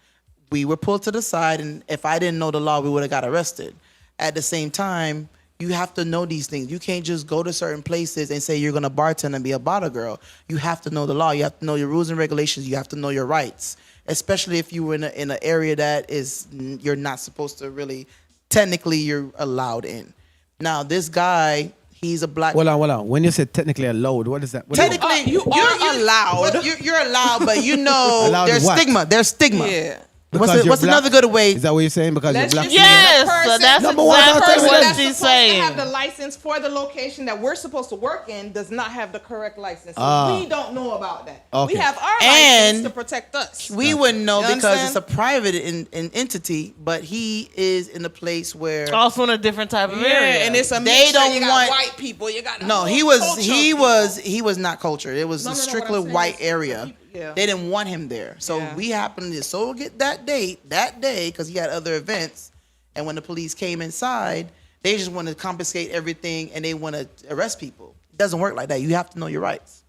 We were pulled to the side, and if I didn't know the law, we would have got arrested. At the same time, you have to know these things. You can't just go to certain places and say you're going to bartend and be a bottle girl. You have to know the law. You have to know your rules and regulations. You have to know your rights, especially if you were in an area that you're not supposed to really, technically you're allowed in. Now, this guy, he's a black. Hold on. When you say technically allowed, what is that? Technically, you're allowed. You're allowed, but you know there's stigma. There's stigma. Yeah. What's another good way? Is that what you're saying? Because you're black? Yes, that's exactly what she's saying. To have the license for the location that we're supposed to work in does not have the correct license. So we don't know about that. Okay. We have our license to protect us. We wouldn't know because it's a private entity, but he is in a place where also in a different type of area, and it's a mixture. You got white people. You got he was not cultured. It was a strictly white area. Yeah. They didn't want him there. So we happened to get that day, because he had other events. And when the police came inside, they just want to confiscate everything and they want to arrest people. It doesn't work like that. You have to know your rights.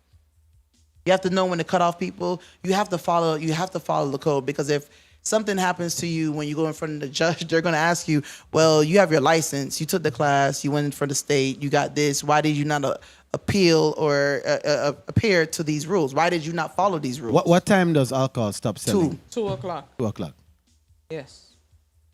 You have to know when to cut off people. You have to follow the code, because if something happens to you when you go in front of the judge, they're going to ask you, well, you have your license, you took the class, you went in front of the state, you got this. Why did you not appeal or appear to these rules? Why did you not follow these rules? What time does alcohol stop selling? 2 o'clock. 2 o'clock. Yes.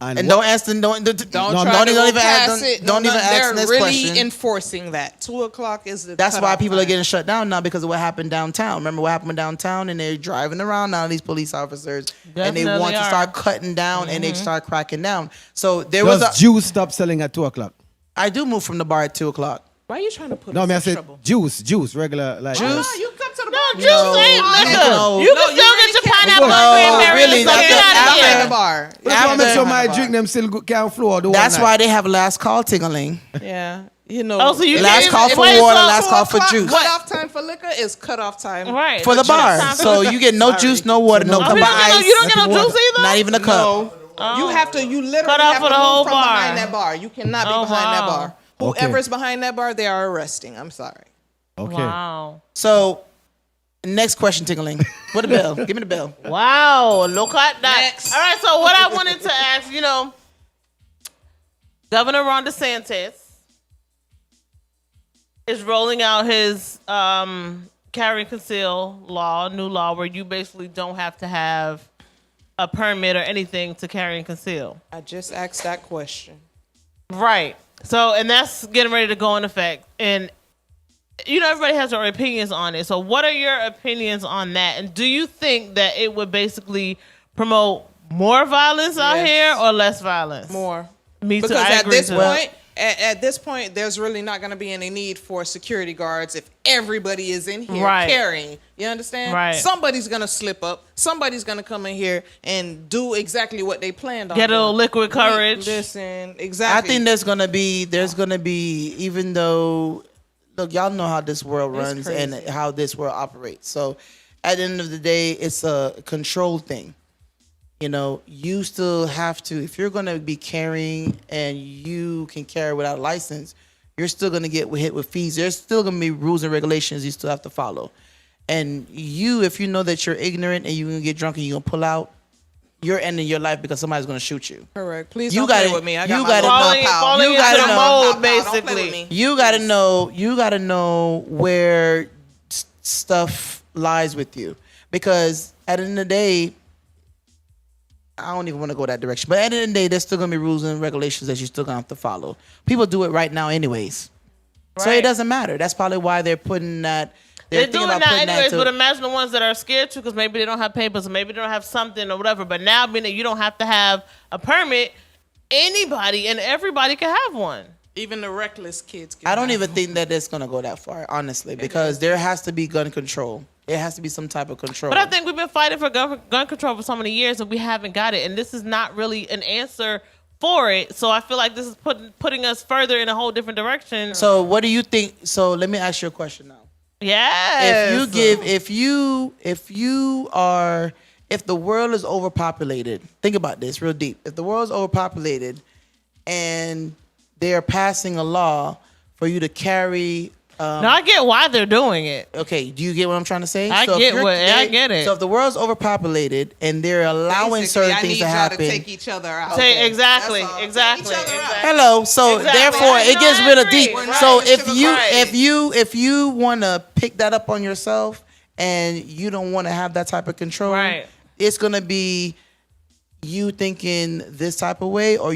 And don't ask them. Don't even ask this They're really question. enforcing that 2 o'clock is the. That's why people are getting shut down now, because of what happened downtown. Remember what happened downtown, and they're driving around now, these police officers, and they want to start cutting down and they start cracking down. So does juice stop selling at 2 o'clock? I do move from the bar at 2 o'clock. Why are you trying to put us in in trouble? Juice, regular like. Juice? No, you come to the bar. Juice ain't liquor. You can still get your pineapple and cranberry. Really, Get out of here. The bar. I want to make sure my drink them still can't flow. That's why they have last call tingling. Yeah. You know, oh, so you last call for water, last call for juice. Cutoff time for liquor is cutoff time right. for the bar. So you get no juice, no water, no cup of ice. You don't get no juice either? Not even a cup. No. You literally cut off have for to the whole move from behind that bar. You cannot be behind that bar. Whoever's behind that bar, they are arresting. I'm sorry. Okay. Wow. So, next question, Tingling. What the bell? Give me the bell. Wow. Look at that. Next. All right. So what I wanted to ask, Governor Ron DeSantis is rolling out his carry and conceal new law, where you basically don't have to have a permit or anything to carry and conceal. I just asked that question. Right. So, and that's getting ready to go in effect. And, everybody has their opinions on it. So what are your opinions on that? And do you think that it would basically promote more violence out here or less violence? More. Me too. Because I agree too. at this point, there's really not going to be any need for security guards if everybody is in here Right. carrying. You understand? Right. Somebody's going to slip up. Somebody's going to come in here and do exactly what they planned on. Get a little liquid courage. Listen, exactly. I think there's gonna be, even though, look, y'all know how this world runs and how this world operates. So at the end of the day, it's a control thing. You know, you still have to, if you're gonna be carrying and you can carry without a license, you're still gonna get hit with fees. There's still gonna be rules and regulations you still have to follow. And you, if you know that you're ignorant and you're gonna get drunk and you're gonna pull out, you're ending your life because somebody's gonna shoot you. Correct. Please You don't gotta- play with me. I you got gotta my know- Falling You into gotta the know- mold, Don't play with basically. me. You gotta know where stuff lies with you, because at the end of the day, I don't even want to go that direction. But at the end of the day, there's still gonna be rules and regulations that you're still gonna have to follow. People do it right now, anyways, so Right. it doesn't matter. That's probably why they're putting that. They're thinking doing about that putting anyways, to- but imagine the ones that are scared to because maybe they don't have papers or maybe they don't have something or whatever. But now, being that you don't have to have a permit, anybody and everybody can have one. Even the reckless kids. Can I don't have even them. think that it's gonna go that far, honestly, because there has to be gun control. It has to be some type of control. But I think we've been fighting for gun control for so many years and we haven't got it. And this is not really an answer for it. So I feel like this is putting us further in a whole different direction. So what do you think? So let me ask you a question now. Yes. If the world is overpopulated, think about this real deep. If the world is overpopulated and they're passing a law for you to carry. No, I get why they're doing it. Okay, do you get what I'm trying to say? I get it. So if the world's overpopulated and they're allowing Basically, certain things to I need y'all happen. to take each other out. Exactly. That's all. Exactly. Take each other out. Hello. So Exactly. therefore, it gets I real agree. deep. We're So not if you want to pick that up on yourself and you don't want to have that type of control, Right. it's gonna be you thinking this type of way, or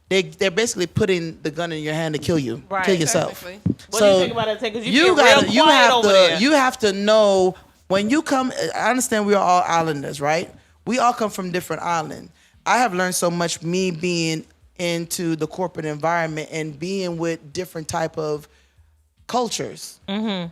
they're basically putting the gun in your hand to kill you, Right. kill yourself. Technically. What do you think about it? Because You have to know when you come. I understand we are all islanders, right? We all come from different islands. I have learned so much, me being into the corporate environment and being with different type of cultures. Mm-hmm.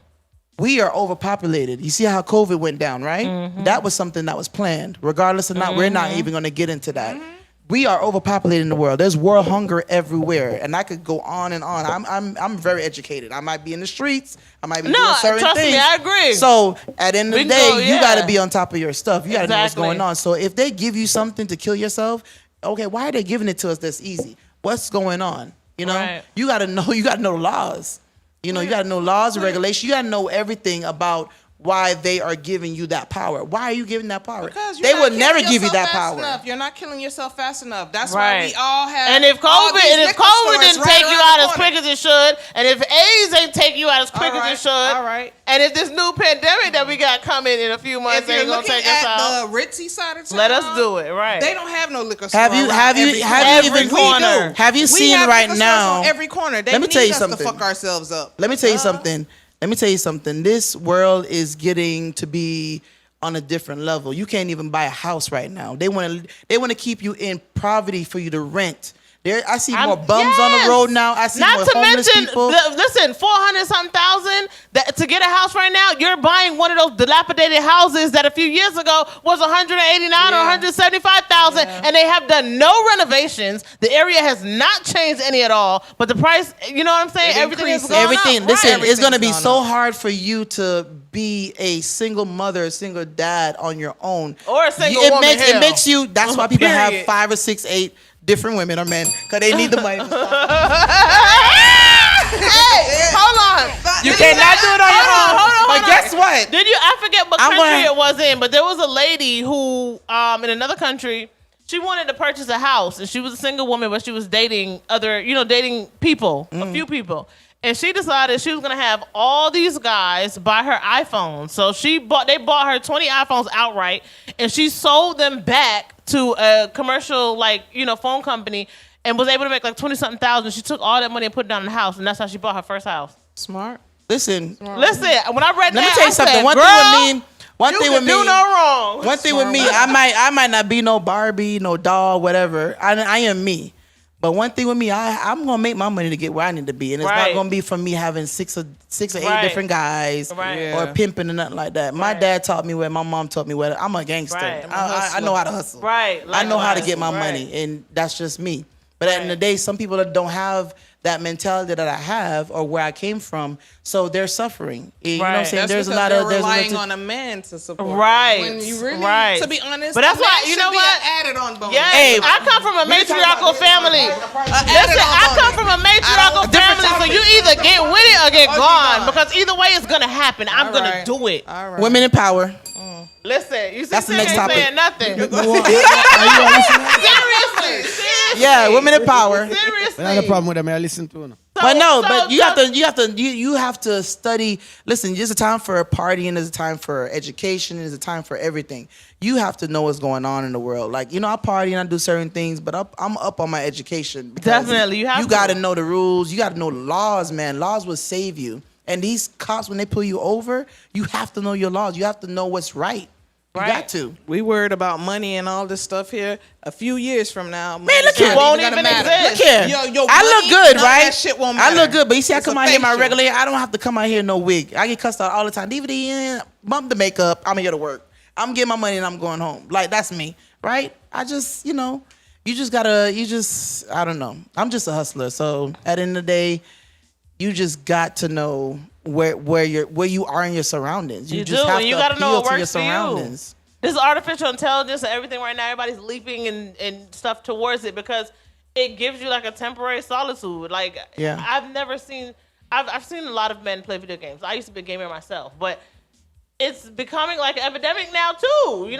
We are overpopulated. You see how COVID went down, right? Mm-hmm. That was something that was planned. Regardless of not, we're not even going to get into that. We are overpopulated in the world. There's world hunger everywhere, and I could go on and on. I'm very educated. I might be in the streets. I might be doing certain trust things. me, I agree. So at the end of We the can day, go, you yeah. got to be on top of your stuff. You got to know what's Exactly. going on. So if they give you something to kill yourself, okay, why are they giving it to us that's easy? What's going on? You know, Right. you got to know. You got to know laws. You know, you got to know laws and regulations. You got to know everything about why they are giving you that power. Why are you giving that power? Because They you're not would never killing give you yourself that fast power. enough. You're not killing yourself fast enough. That's Right. why we all have. And if all COVID these and if liquor COVID stores didn't right take you around out the as corner. quick as it should, and if AIDS ain't take you out as quick as it should, all right. and if this new pandemic that we got coming in a few months If you're ain't gonna looking take us at out, the ritzy side of town, let us do it. Right. They don't have no liquor store. Have you Every even corner. have you We seen have right liquor stores now? on every corner. They Let me need tell you us something. to fuck ourselves up. Let me tell you something. Let me tell you something. This world is getting to be on a different level. You can't even buy a house right now. They want to keep you in poverty for you to rent. I see more bums on the road now. I see Not more to homeless mention, people. listen, 400-something thousand to get a house right now. You're buying one of those dilapidated houses that a few years ago was 189 or 175,000, and they have done no renovations. The area has not changed any at all, but the price, you know what I'm saying? Everything is going Everything. up. Listen, Right. it's going to be Everything's so gone hard for you to be a single mother, a single dad on your own. Or a single it woman, makes hell. it makes you. That's why people have Period. 5 or 6, 8 different women or men, because they need the money. To stop. Hey, hold on. You cannot do it on your own. Hold on. But guess what? Did you? I forget what I'm country gonna- it was in, but there was a lady who, in another country, she wanted to purchase a house, and she was a single woman, but she was dating dating people, a few people. And she decided she was gonna have all these guys buy her iPhones. So they bought her 20 iPhones outright, and she sold them back to a commercial phone company, and was able to make like 20-something thousand. She took all that money and put it down in the house, and that's how she bought her first house. Smart. Listen, When I read let that, me tell you I something. said, One "Girl, thing with me. One you thing can with me. do no wrong." One thing with me, I might not be no Barbie, no doll, whatever. I am me. But one thing with me, I'm gonna make my money to get where I need to be, and it's not gonna be from me having six or eight different guys or pimping and nothing like that. My dad taught me well, my mom taught me well. I'm a gangster. I know how to hustle. I know how to get my money, and that's just me. But at the end of the day, some people that don't have that mentality that I have or where I came from, so they're suffering. You know what I'm saying? That's there's a because lot they're of relying on a man to support. When you really, to be honest, but that's why you know what? Added on bonus. Yeah, I come from a matriarchal family. Listen, I come from a matriarchal family, so you either get with it or get gone, because either way it's gonna happen. I'm gonna do it. Women in power. Listen, you see, that's the next topic. saying nothing. Seriously. Yeah, women in power. Seriously. I have a problem with them. I listen to them. But no, but you have to study. Listen, there's a time for partying, there's a time for education, there's a time for everything. You have to know what's going on in the world. Like, I party and I do certain things, but I'm up on my education. Definitely, you got to know the rules. You got to know the laws, man. Laws will save you. And these cops, when they pull you over, you have to know your laws. You have to know what's right. You got to. We worried about money and all this stuff here. A few years from now, man, look here. Won't even exist. Look here. I look good, right? That shit won't matter. I look good, but you see, I come out here in my regular hair. I don't have to come out here in no wig. I get cussed out all the time. DVD, bump the makeup. I'm here to work. I'm getting my money and I'm going home. Like, that's me, right? I just, I don't know. I'm just a hustler. So at the end of the day, you just got to know where you are in your surroundings. You just do, have and you got to know what your works for you. This is artificial intelligence and everything right now. Everybody's leaping and stuff towards it because it gives you like a temporary solitude. Like, I've seen a lot of men play video games. I used to be a gamer myself, but it's becoming like an epidemic now too.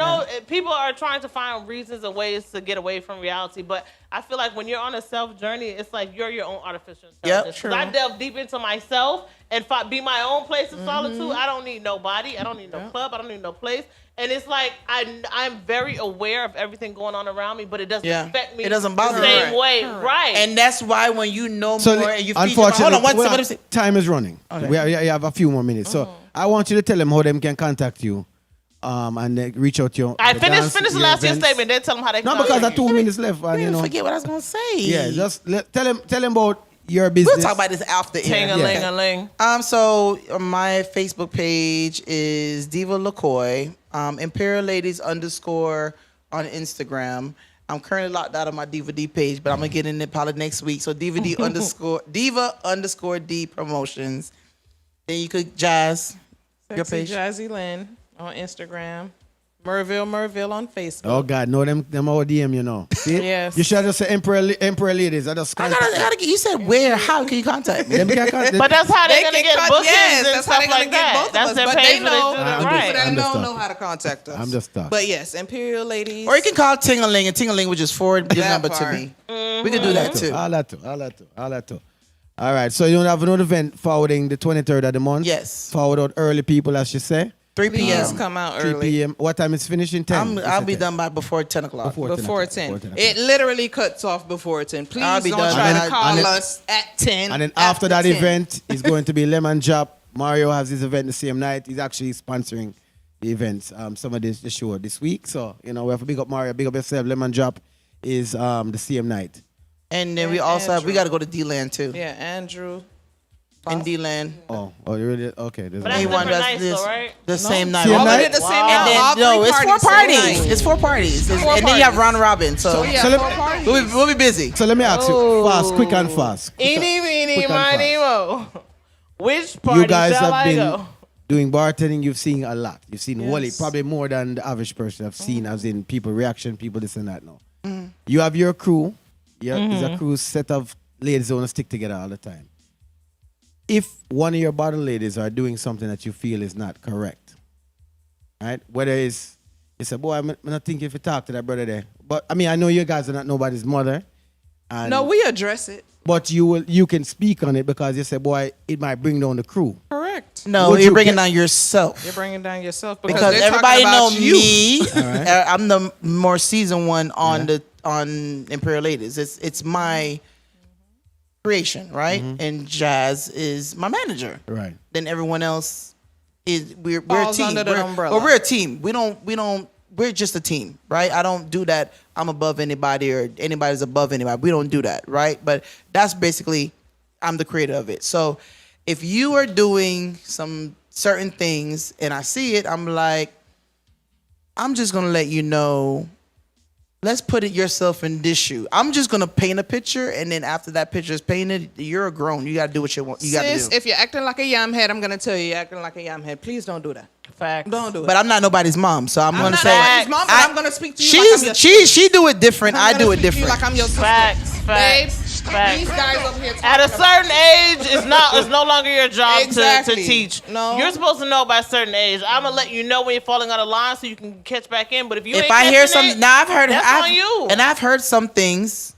People are trying to find reasons and ways to get away from reality. But I feel like when you're on a self journey, it's like you're your own artificial intelligence. True. I delve deep into myself and be my own place of solitude. I don't need nobody. I don't need no club. I don't need no place. And it's like I'm very aware of everything going on around me, but it doesn't affect me. It doesn't bother the same way, right? And that's why when you know So more and you unfortunately, time is running. Okay. We have a few more minutes. So I want you to tell them how them can contact you, and they reach out to you. I finish the last year's statement. Then tell them how they. No, because I have 2 minutes left. And, forget what I was gonna say. Yeah, just tell them about your business. We'll talk about this after. Ting-a-ling-a-ling. So my Facebook page is Diva LaCoy. Emperial Ladies _ on Instagram. I'm currently locked out of my DVD page, but I'm gonna get in it probably next week. So Diva _D Promotions. Then you could Jazz. Your page. Jazzy Lynn on Instagram. Merville on Facebook. Oh God, no, them all DM, See? Yes. You should just say Emperor Ladies. I just I gotta get. You said where? How can you contact me? But that's how they're gonna get bookings and that's stuff how they're gonna like get that. both of That's us. their But page. they know. Right. People that know how to contact us. I'm just talking. But yes, Emperial Ladies. Or you can call Ting-a-ling, and Ting-a-ling would just forward the number to me. We could do that too. All that too. All right, so you don't have another event forwarding the 23rd of the month? Yes. Forward out early, people, as you say. 3 p.m. Please come out 3 early. p.m. What time is finishing? 10? I'll be done by before 10 o'clock. Before 10. It literally cuts off before 10. Please I'll be don't done. try to call us at 10. And then after that 10. event, it's going to be Lemon Drop. Mario has his event the same night. He's actually sponsoring the events, some of the show this week. So, we have to big up Mario, big up yourself. Lemon Drop is the same night. And then we also we got to go to D-Land too. Yeah, Andrew. In D-Land. Oh, you really? Okay. But that's different nights though, right? The same night. Same All night? of it the same And night. then, All no, three it's 4 parties, same parties. night. It's 4 parties. Four And then you have parties. round robin. So Yeah, So let- 4 parties. we'll be busy. So let me ask you, fast, quick and fast. Eeny, meeny, quick and miny, mo. Which party You guys shall have I been go? doing bartending. You've seen a lot. You've seen Wally, Yes. probably more than the average person have seen, as in people reaction, people this and that now. You have your crew. It's a crew set of ladies who want to stick together all the time. If one of your bottle ladies are doing something that you feel is not correct, right? Whether it's, you say, boy, I'm not thinking if you talk to that brother there. But, I mean, I know you guys are not nobody's mother. And, No, we address it. But you can speak on it because you say, boy, it might bring down the crew. Correct. No, Would you're you bringing get- down yourself. You're bringing down yourself Because they're everybody talking know about you. me. right. I'm the more seasoned one on Emperial Ladies. It's my creation, right? And Jazz is my manager. Right. Then everyone else is we're a Falls team. under the umbrella. Well, we're a team. We don't we're just a team, right? I don't do that. I'm above anybody or anybody's above anybody. We don't do that, right? But that's basically, I'm the creator of it. So if you are doing some certain things and I see it, I'm like, I'm just going to let you know, let's put it yourself in this shoe. I'm just going to paint a picture, and then after that picture is painted, you're a grown. You got to do what you want. You got to do. If you're acting like a yam head, I'm going to tell you, you're acting like a yam head. Please don't do that. Facts. Don't do it. But I'm not nobody's mom, so I'm going to say. Nobody's mom, but I'm going to speak to you like I'm your sister. She do it different. I do it different. Like I'm your sister. Facts. Babe, Facts. these guys over here talking At a about certain age, it's no longer your job Exactly. to teach. No. You're supposed to know by a certain age. I'm gonna let you know when you're falling out of line so you can catch back in. But if you If ain't I hear catching some, it, now I've heard, that's on you. And I've heard some things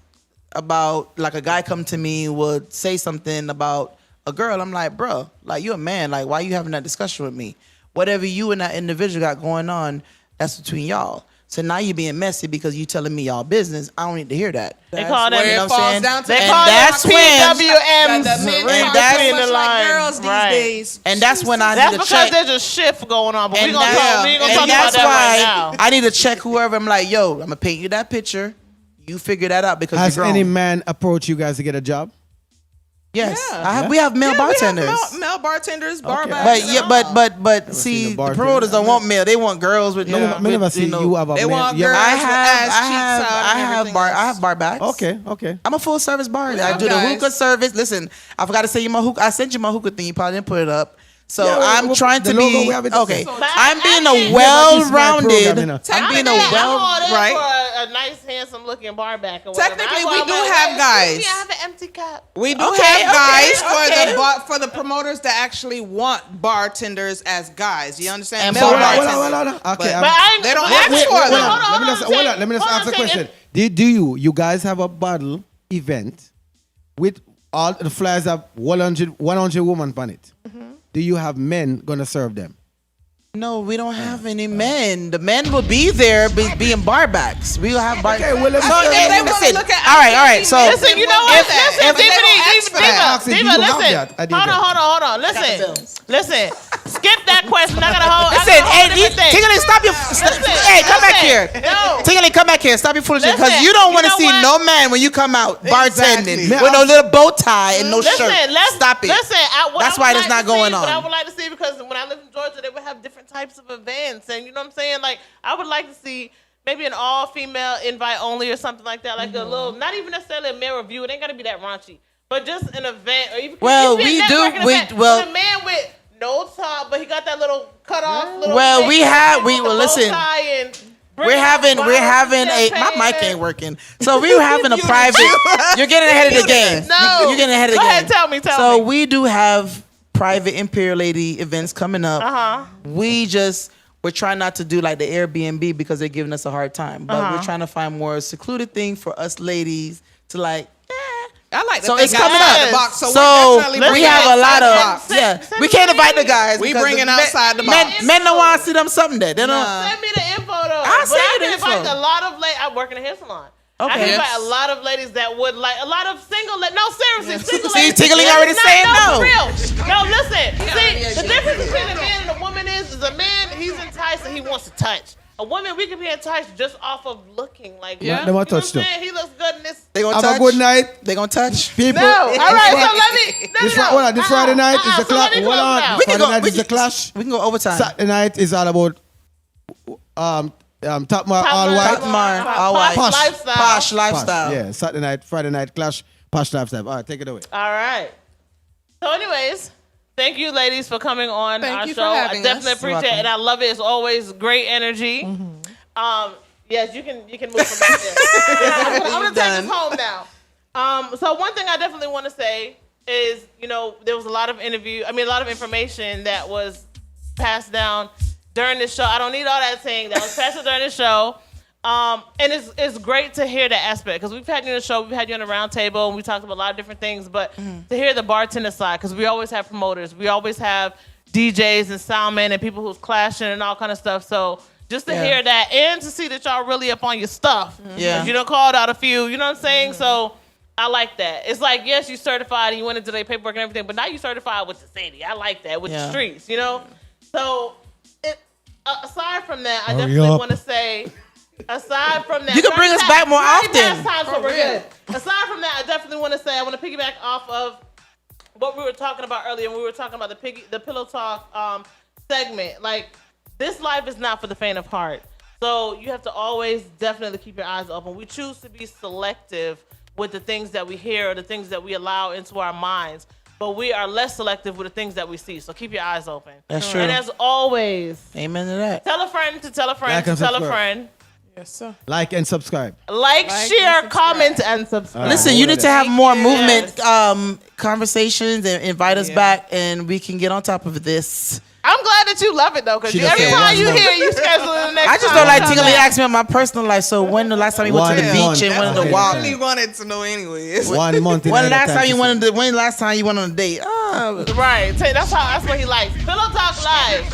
about, like a guy come to me would say something about a girl. I'm like, bro, like you're a man. Like, why you having that discussion with me? Whatever you and that individual got going on, that's between y'all. So now you're being messy because you telling me y'all business. I don't need to hear that. They call that, where it falls down to. They And call that's that when- PWMs. The men Read talk that's- so between much the like lines. girls these Right. days. And that's when I That's need to because check. there's a shift going on, but And we gonna talk about and that that's right why now. I need to check whoever. I'm like, yo, I'm gonna paint you that picture. You figure that out because Has you're grown. any man approached you guys to get a job? Yes, Yeah. we have male bartenders. We have male bartenders, bar backs. But yeah, but seen see, the the bartender. promoters don't want male. They want girls with no. I never see you have a They man. want you have- girls. I with have, ass cheeks out and everything else. I have bar backs. Okay. I'm a full service bar. I have do the guys. hookah service. Listen, I forgot to say you my hookah. I sent you my hookah thing. You probably didn't put it up. So Yeah, I'm trying the to logo, be we have it. okay. So I'm being I- a well-rounded. program, you know. I'm being a I'm all there right. for a nice, handsome looking bar back. Or whatever. Technically, I we go, do I'm like, have "Hey, guys." excuse me, I have an empty cup. We do Okay, have guys okay. for the promoters that actually want bartenders as guys. You understand? And Male bar bartenders. Hold on. Okay. But I ain't, They don't but ask wait, for wait, them. hold on, Let me just ask a question. Do you guys have a bottle event with all the flyers have 100 women on it? Do you have men gonna serve them? No, we don't have any men. The men will be there being bar backs. We will have bar. Okay, well, let me So, see. and They wanna listen, look at all right. So Listen, you know what? If they don't ask for that. Diva, You have listen. that. I did that. Hold on. Listen. Skip that question. I got a whole. listen, hey, Tingly, stop your. Hey, come back here. No. Tingly, come back here. Stop your foolishness, because Listen, you don't want to you know see what? no man when you come out bartending Exactly. with no little bow tie and no shirt. Stop it. Listen, That's why that's not going What I on. would like to see, because when I lived in Georgia, they would have different types of events, and you know what I'm saying. Like, I would like to see maybe an all-female invite only or something like that, like a little, not even necessarily a male review. It ain't gotta be that raunchy, but just an event, or even Well, it could be a we do- networking we- event well- with a man with no top, but he got that little cut off. Little Well, thing, we with have- the we- well, bow listen. tie and bring We're out having bottles of a my champagne mic and- ain't working. So we're having a private. You're getting ahead of the game. No. You're getting ahead of the Go game. ahead, tell me. So we do have private Emperial Lady events coming up. We're trying not to do like the Airbnb because they're giving us a hard time. But we're trying to find more secluded thing for us ladies to like. I like that. So they it's got coming outside up. the box, so So we're definitely we bringing have a outside lot the of box. We can't invite the guys. We because bringing the outside the men, box. Men don't want to see them something there. They don't. Send me the info though. I'll But send I you the can invite info. a lot of ladies. I work in a hair salon. I Okay. can invite Yes. a lot of ladies that would like, a lot of single ladies. No, seriously, single See, ladies. Tingling Ladies already not- saying no. For real. No, listen. See, the difference between a man and a woman is a man, he's enticed and he wants to touch. A woman, we can be enticed just off of looking. Like, Yeah. you They know want what I'm touch too. saying? He looks good in this. They gonna Have touch. a good night, They gonna touch. people. No. All right, so let me. No. This Friday night is the So let clash. me Hold close on. it out. We can Friday go. night We is the can, clash. we can go overtime. Saturday night is all about top mar, all Top white. Mar, all white. Posh Posh. lifestyle. Posh lifestyle. Yeah, Saturday night, Friday night clash, posh lifestyle. All right, take it away. All right. So, anyways, thank you, ladies, for coming on Thank our you for show. I having definitely us. appreciate it, and I love it. It's always great energy. Yes, you can move from back there. I'm gonna take this home now. So one thing I definitely want to say is, there was a lot of information that was passed down during this show. I don't need all that saying that was passed during this show. And it's great to hear that aspect, because we've had you on the show, we've had you on the round table, and we talked about a lot of different things, but to hear the bartender side, because we always have promoters, we always have DJs and soundmen and people who's clashing and all kind of stuff. So just to hear that and to see that y'all really up on your stuff. Yeah. 'Cause you done called out a few, you know what I'm saying? So I like that. It's like, yes, you certified and you went into their paperwork and everything, but now you certified with the city. I like that, with the streets, So aside from from that, I definitely want to say, aside from that, you can bring us back more often. Time, so we're good. Aside from that, I definitely want to say, I want to piggyback off of what we were talking about earlier. When we were talking about the Pillow Talk segment. Like, this life is not for the faint of heart. So you have to always definitely keep your eyes open. We choose to be selective with the things that we hear or the things that we allow into our minds. But we are less selective with the things that we see. So keep your eyes open. That's true. And as always, amen to that. Tell a friend to tell a friend to tell a friend. Yes, sir. Like and subscribe. Like share, comment, and subscribe. Listen, you need to have more movement conversations and invite us back, and we can get on top of this. I'm glad that you love it though, because every time you hear, you schedule the next. I just don't like Tingly ask me about my personal life. So when the last time you went to the beach and went on the walk? I really wanted to know anyways. 1 month. When last time you went on a date? Right. That's what he likes. Pillow Talk Live.